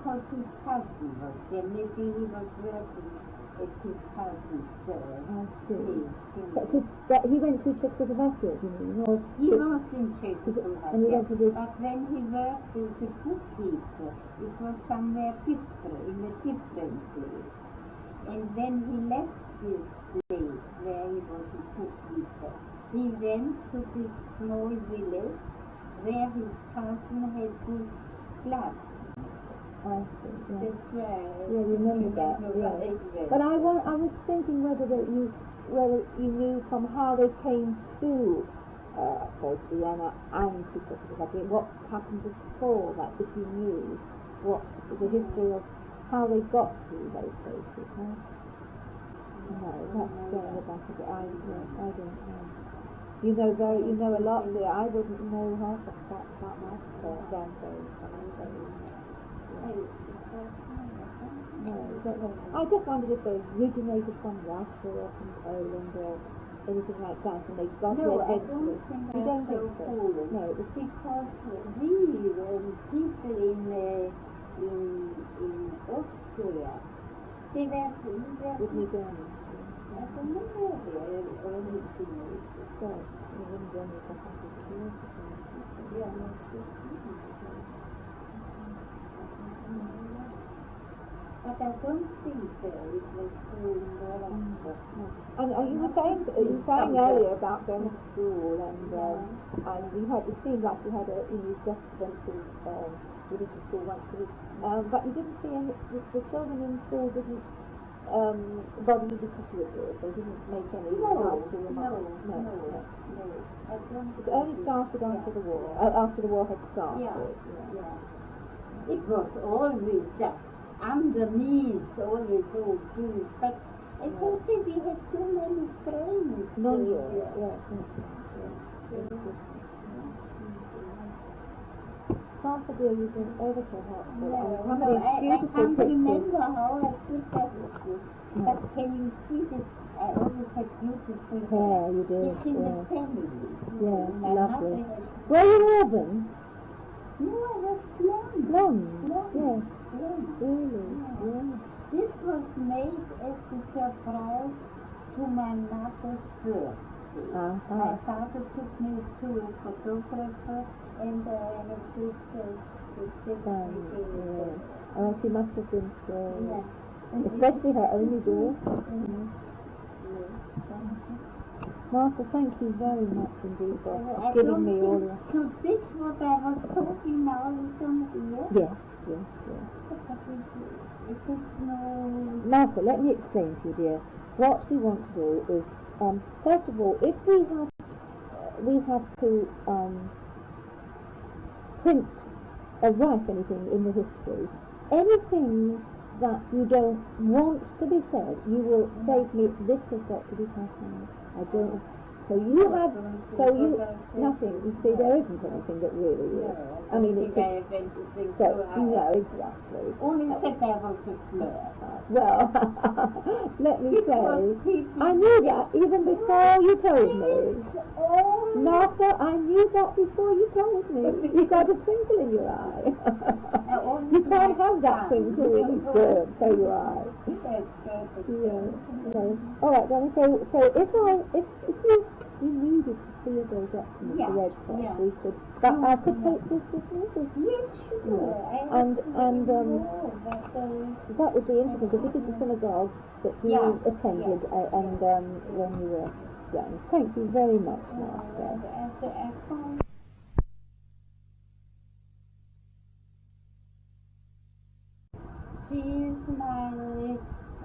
cousin was there. Maybe he was working at his cousin's place. But he went to Czechoslovakia, do you mean? Or he was in Czechoslovakia. And he went to this. But when he worked as a bookkeeper, it was somewhere different, in a different place. And when he left this place where he was a bookkeeper, he went to this small village where his cousin had this glass. I see. Yeah. That's right. Yeah, you remember that. Yeah. But I was thinking whether you knew from how they came to both Vienna and to Czechoslovakia, what happened before that, if you knew what the history of how they got to those places. No, that's going back a bit. I don't know. You know a lot, dear. I wouldn't know half of that about my grandparents. No, I don't know. I just wondered if they originated from Russia or from Poland or anything like that, and they got no, there I eventually. don't think you don't think so? Poland. No, it was because people in Austria, they were with me German. I don't know where they originated. Well, in Germany for hundreds of years. Yeah. But I don't think it was Poland or Russia. And you were saying earlier about going to school, and it seemed like you just went to religious school once a week, but you didn't see the children in school didn't bother you because you were Jewish. They didn't make any nasty remarks. No. It only started after the war. After the war had started. Yeah. It was always underneath, always all Jewish. But as I said, we had so many friends. Non-Jewish, yes. Martha, dear, you've been ever so helpful. And some of these beautiful I can't pictures. remember how I put that with you. But can you see that I always had beautiful hair? You do. It's in the family. Yes, My lovely. mother has... Were you urban? No, I was blonde. Blonde? Blonde. Yes. Blonde. Really? Yeah. This was made as a surprise to my mother's birthday. My father took me to a photographer, and I had this Oh, she must have been thrilled. Yeah. Especially her only daughter. Martha, thank you very much indeed for giving me all the... So this what I was talking now is on here? Yes. It is no... Martha, let me explain to you, dear. What we want to do is, first of all, if we have to print or write anything in the history, anything that you don't want to be said, you will say to me, this has got to be cut out. I don't... nothing. You see, there isn't anything that really is. I mean, it could... No, exactly. Only said there was a flare. Well, let me say, I knew that even before you told me. Martha, I knew that before you told me. You got a twinkle in your eye. You can't have that twinkle really good, so you are. Yes. All right, darling. So if you needed to see those documents, the Red Cross, we could. But I could take this with me. Yes, sure. And that would be interesting because this is the synagogue that you attended and when you were young. Thank you very much, Martha. She is my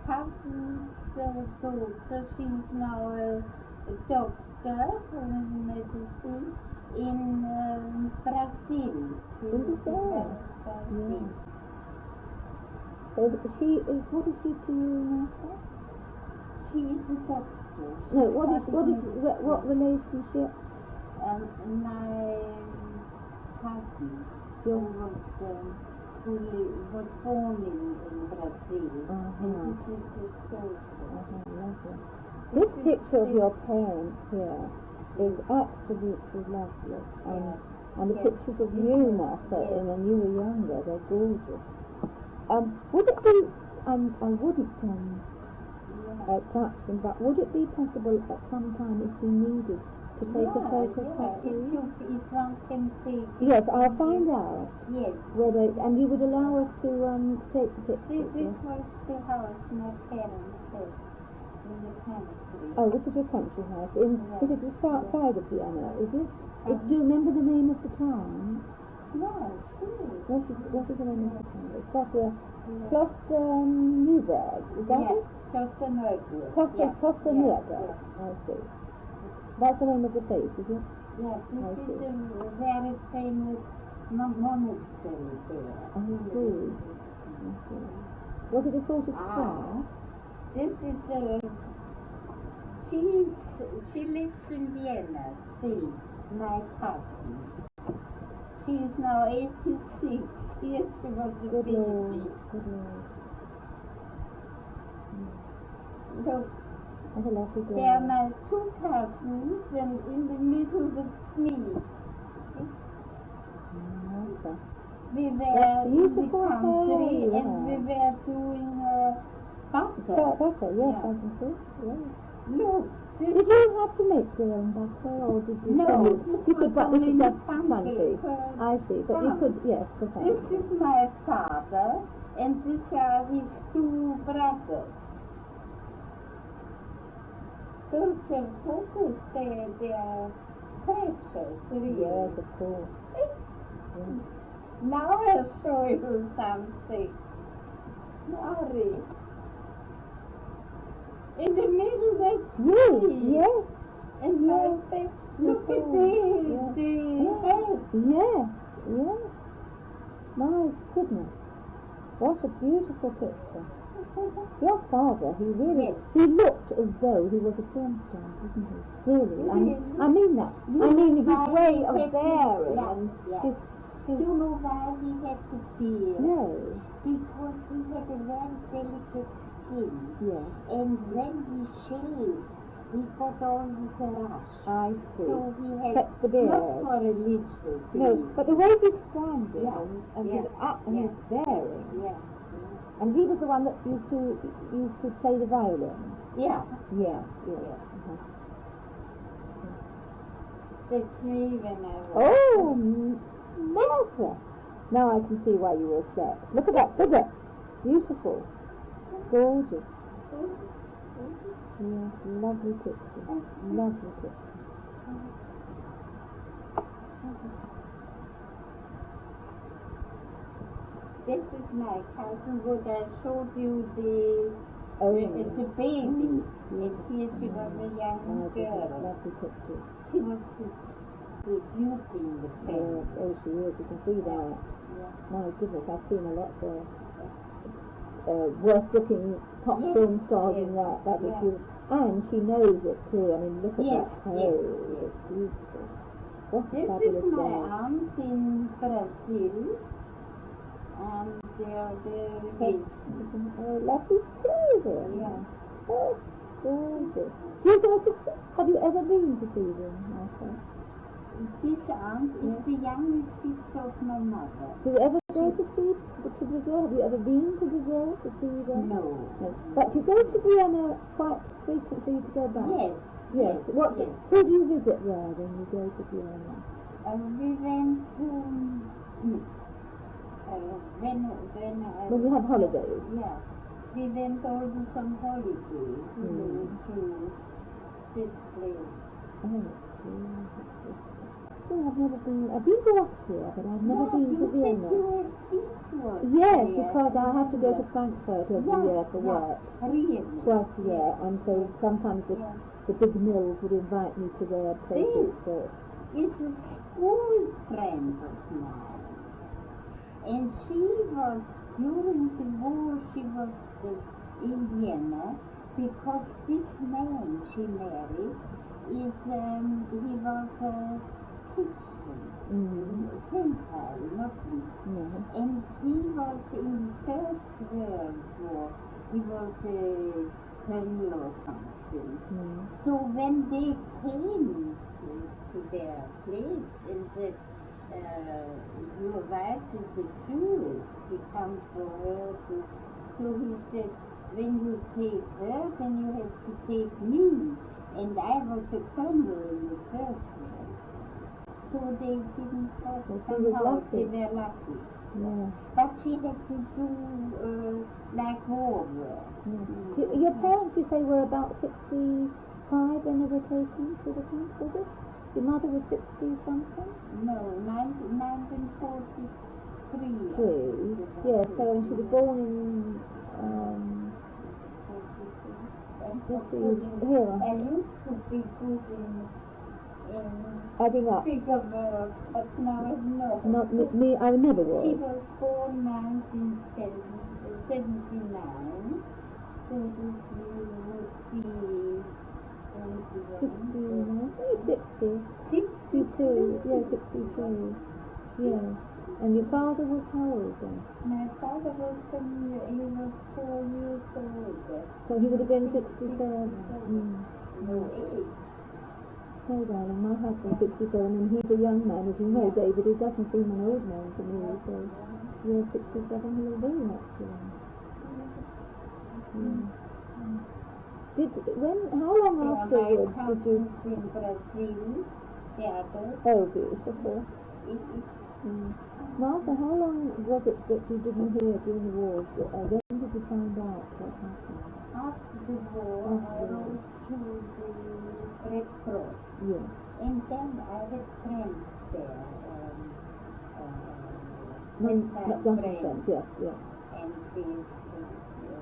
cousin's daughter. She's now a doctor in medicine in Brazil. In Brazil? Brazil. So what is she to you, Martha? She is a doctor. She No, studied what relationship? My cousin who was born in Brazil, and this is his daughter. Lovely. This picture of your parents here is absolutely lovely, and the pictures of you, Martha, when you were younger, they're gorgeous. Would it be? I wouldn't touch them, but would it be possible at some time, if we needed, to take a photocopy? If one can take. Yes, I'll find out. Yes. Whether, and you would allow us to take the pictures. This was the house my parents had in the country. Oh, this is your country house. Is it the side of Vienna? Is it? Do you remember the name of the town? No, sure. What is the name of the town? It's got a Kloster Newberg. Is that it? Kloster Newberg. Kloster Newberg. I see. That's the name of the place, is it? Yeah, this is a very famous monastery there. I see. Was it a sort of spa? This is she lives in Vienna still, my cousin. She is now 86. Yes, she was a Good baby. Lord. Look, What a lovely girl. they are my two cousins, and in the middle it's me. We were in the country, and we were doing butter. Butter, yes, Yeah. I can see. Yeah. Look, this Did you have to make your own butter, or did you? No, this this could was but this only is just country. I see, but you could, yes, for This is my father, and these are his two brothers. Those are photos, they are precious, really. Yes, of course. Now I'll show you something. Marie. In the middle, that's me. Yes. And Yes. look at the head. Yes. My goodness. What a beautiful picture. Your father, he really, he looked as though he was a film star, didn't he? Really. I mean that. I mean his way of bearing and his... Do you know why he had the beard? No. Because he had a very delicate skin. Yes. And when he shaved, he got all this rash. I see. So he had kept the beard. not for religious No, reasons. but the way he's standing and Yeah. his up and his bearing. Yeah. And he was the one that used to play the violin. Yeah. Yes. That's me when I was. Oh, Martha! Now I can see why you reflect. Look at that figure. Beautiful. Gorgeous. Yes, lovely picture. Lovely picture. This is my cousin, what I showed you it's a baby. And here she was a young girl. Lovely picture. She was the beauty in the family. Yes, oh she is, you can see that. Yeah. My goodness, I've seen a lot worse looking top film stars in that is beautiful. And she knows it too. I mean, look at that pose. It's beautiful. What a This fabulous is my girl. aunt in Brazil. And they are engaged. Oh, lovely children. Yeah. Oh, gorgeous. Do you go to see, have you ever been to see them, Martha? This aunt is the youngest sister of my mother. Do you ever go to Brazil? Have you ever been to Brazil to see them? No. But you go to Vienna quite frequently to go back? Yes. Who do you visit there when you go to Vienna? We went to when you have holidays? Yeah. We went always on holiday to this place. Oh, Oh, I've never been. I've been to Austria, but I've never been to Vienna. Yes, because I have to go to Frankfurt every year for work. Really? Twice a year, and so sometimes the big mills would invite me to their places. This is a school friend of mine, and she was, during the war, she was in Vienna, because this man she married is, he was a Christian, Gentile, nothing. And he was in the First World War, he was a colonel or something. So when they came to their place and said, your wife is a Jewess, we come for her to, so he said, when you take her, then you have to take me. And I was a colonel in the First World. So they didn't have, somehow they were lucky. But she had to do like war work. Your parents, you say, were about 65 when they were taken to the camps, was it? Your mother was 60-something? No, 1943. Yes, so when she was born in... let's see, here. I used to be good in adding up. figure work, but now I'm not. Not me, I never was. She was born 1979, so this year would be 60. 62, yeah, 63. Yeah. And your father was how old then? My father was, he was 4 years old. So he would have been 67. No, 8. No, darling, my husband's 67 and he's a young man, as you know, David. He doesn't seem an old man to me, so you're 67, he'll be next year. How long afterwards did you... in Brazil, theaters. Oh, beautiful. Martha, how long was it that you didn't hear during the war? When did you find out what happened? After the war, I wrote to the Red Cross. Yeah. And then I had friends there. Not Johnson friends, yes. And they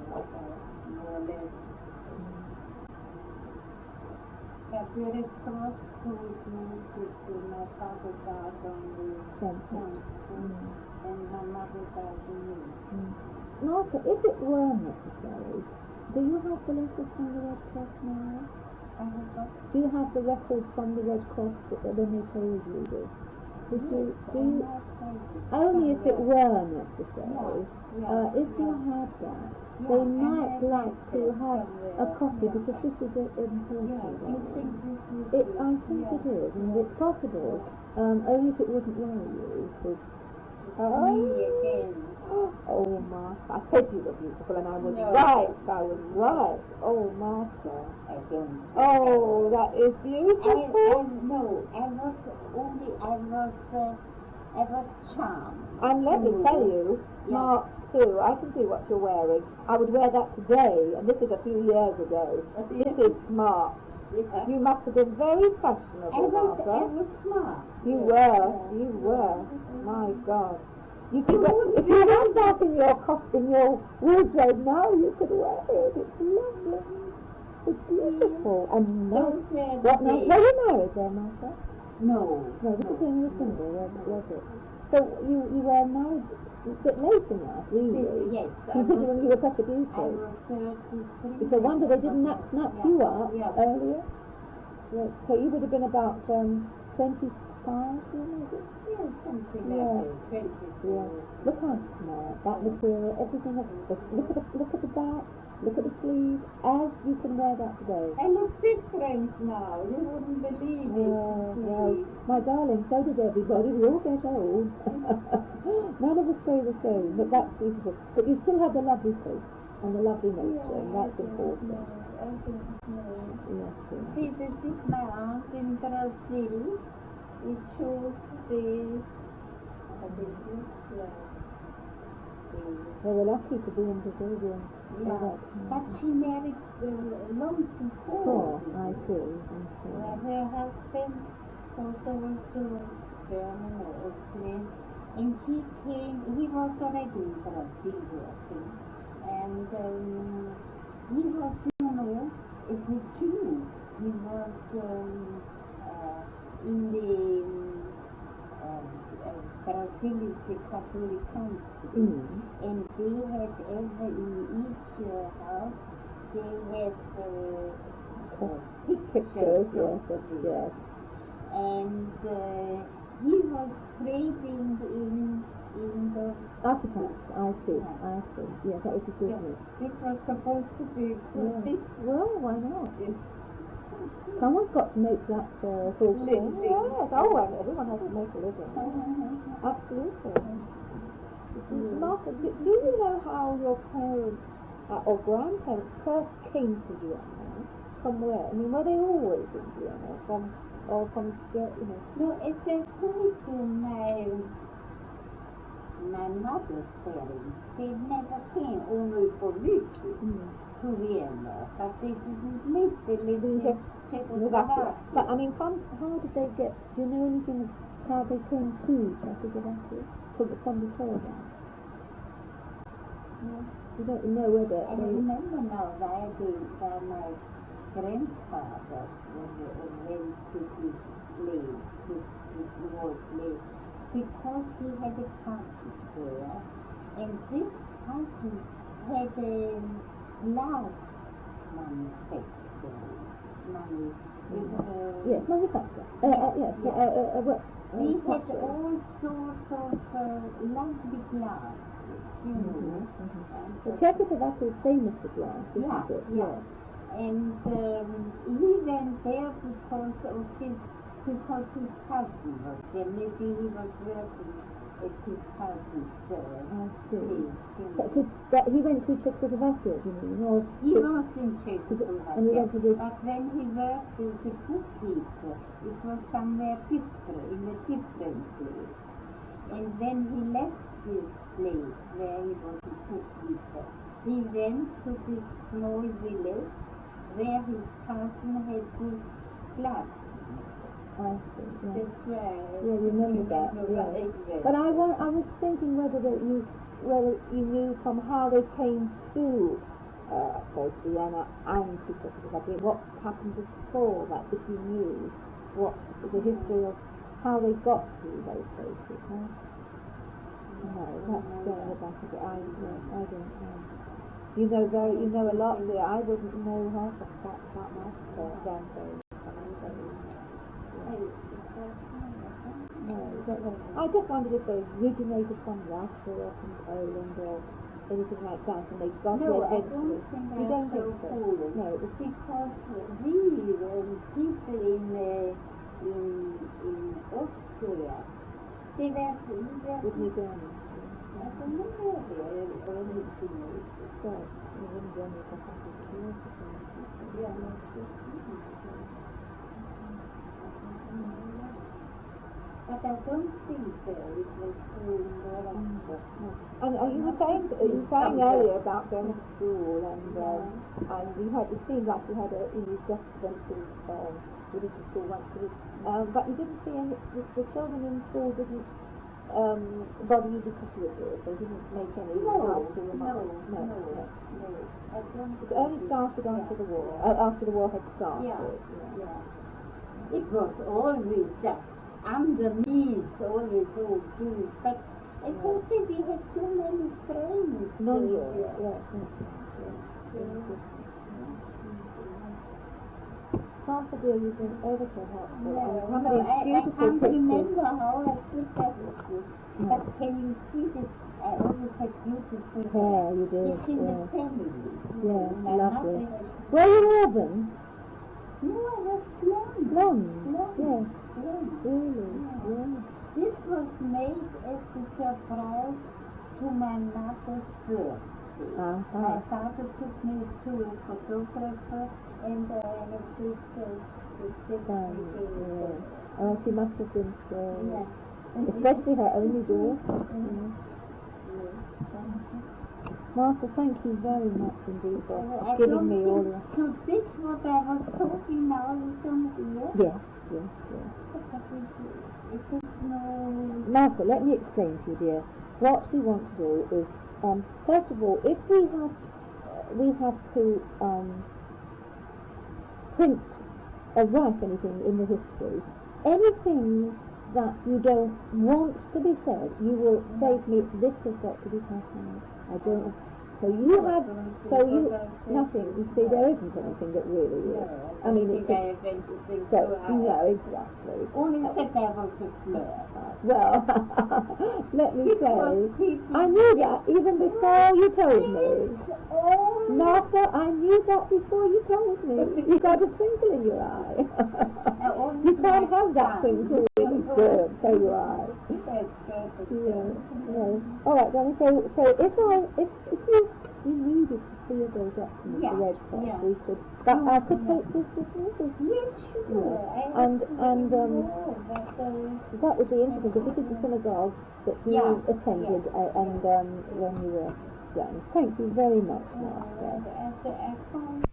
more or less. But the Red Cross told me that my father died on the transport, and my mother died in me. Martha, if it were necessary, do you have the letters from the Red Cross now? Do you have the records from the Red Cross when they told you this? Only if it were necessary. If you had that, they might like to have a copy, because this is important. I think it is, and it's possible, only if it wouldn't worry you to... Oh, Martha, I said you were beautiful, and I was right. Oh, Martha. Oh, that is beautiful. I was charmed. And let me tell you, smart too. I can see what you're wearing. I would wear that today, and this is a few years ago. This is smart. You must have been very fashionable, Martha. I was smart. You were. My God. You could if you had that in your wardrobe now, you could wear it. It's lovely. It's beautiful. And nice. What nice? Were you married there, Martha? No. No, this is only a single, was it? So you were married a bit late in life, really? Yes. Considering you were such a beauty. I was 33. It's a wonder they didn't snap you up earlier. Yes. So you would have been about 25, maybe? Yes, something like that. 24. Look how smart. That material, everything. Look at the back. Look at the sleeve, as you can wear that today. I look different now, you wouldn't believe it. Well, my darling, so does everybody, we all get old. None of us stay the same, but that's beautiful. But you still have the lovely face and the lovely nature, and that's important. Yes, dear. See, this is my aunt in Brazil. It shows the... They were lucky to be in Brazil. But she married long before. I see. Her husband was also German or Austrian, and he was already in Brazil working, and he was, as a Jew, he was in the Brazil is a Catholic country, and they had in each house they had pictures of yes. And he was trading in those artifacts. I see. Yeah, that was his business. This was supposed to be this. Well, why not? Someone's got to make that sort of living. Yes. Oh, everyone has to make a living. Absolutely. Martha, do you know how your parents or grandparents first came to Vienna? From where? I mean, were they always in Vienna? From No, as I told you, my mother's parents, they never came only for visit to Vienna, but they didn't live. They lived in Czechoslovakia. But I mean, how did they get? Do you know anything of how they came to Czechoslovakia from before that? No. You don't know whether I remember now why my grandfather went to this place, this small place, because he had a cousin there, and this cousin had a glass manufacturer. Yes, manufacturer. Yes, a workshop. We had all sorts of lovely glasses, The Czechoslovakia is famous for glass, isn't it? Yes. And he went there because his cousin was there. Maybe he was working at his cousin's place. I see. But he went to Czechoslovakia, do you mean? Or he was in Czechoslovakia. And he went to this. But when he worked as a bookkeeper, it was somewhere different, in a different place. And when he left this place where he was a bookkeeper, he went to this small village where his cousin had this glass. I see. Yeah. That's right. Yeah, you remember that. Yeah. Exactly. But I was thinking whether you knew from how they came to both Vienna and to Czechoslovakia, what happened before that, if you knew what the history of how they got to those places. No, that's going back a bit. I don't know. You know a lot, dear. I wouldn't know half of that about my grandparents. No, you don't know. I just wondered if they originated from Russia or from Poland or anything like that, and they got No, there I don't think You don't so. think so? Poland. No, it was Because really, people in Austria, they were with New Germany. I don't know where they originated. Well, in Germany for 100 years. But I don't think it was Poland or Russia. And you were saying earlier about going to school, and it seemed like you just went to religious school once a week, but you didn't see any. The children in school didn't bother you because you were Jewish. They didn't make any nasty remarks. No. It only started after the war. After the war had started. Yeah. It was always underneath, always all Jewish. But as I said, we had so many friends. Non-Jewish, yes. Martha, dear, you've been ever so helpful. And some of these beautiful I can't pictures. remember how I put that with you. But can you see that I always had beautiful hair? You do. It's in the family. Yes, My lovely. mother was- Were you urban? No, I was blonde. Blonde? Blonde. Yes. Blonde. Really? Yeah. This was made as a surprise to my mother's birthday. My father took me to a photographer, and I had this. Oh, she must have been thrilled. Especially her only daughter. Martha, thank you very much indeed for giving me all your... So this what I was talking now is something else? Yes. It is no... Martha, let me explain to you, dear. What we want to do is, first of all, if we have to print or write anything in the history, anything that you don't want to be said, you will say to me, this has got to be cut out. I don't. So you have. So you nothing. You see, there isn't anything that really is. I mean, it could, so no, exactly. Only said there was a flare. Well, let me say, I knew that even before you told me. Martha, I knew that before you told me. You got a twinkle in your eye. You can't have that twinkle in good, so you are. Yes, no. All right, darling. So if you needed to see those documents, the Red Cross, we could. But I could take this with me. Yes, sure. Yes. And that would be interesting because this is the synagogue that you attended and when you were young. Thank you very much, Martha.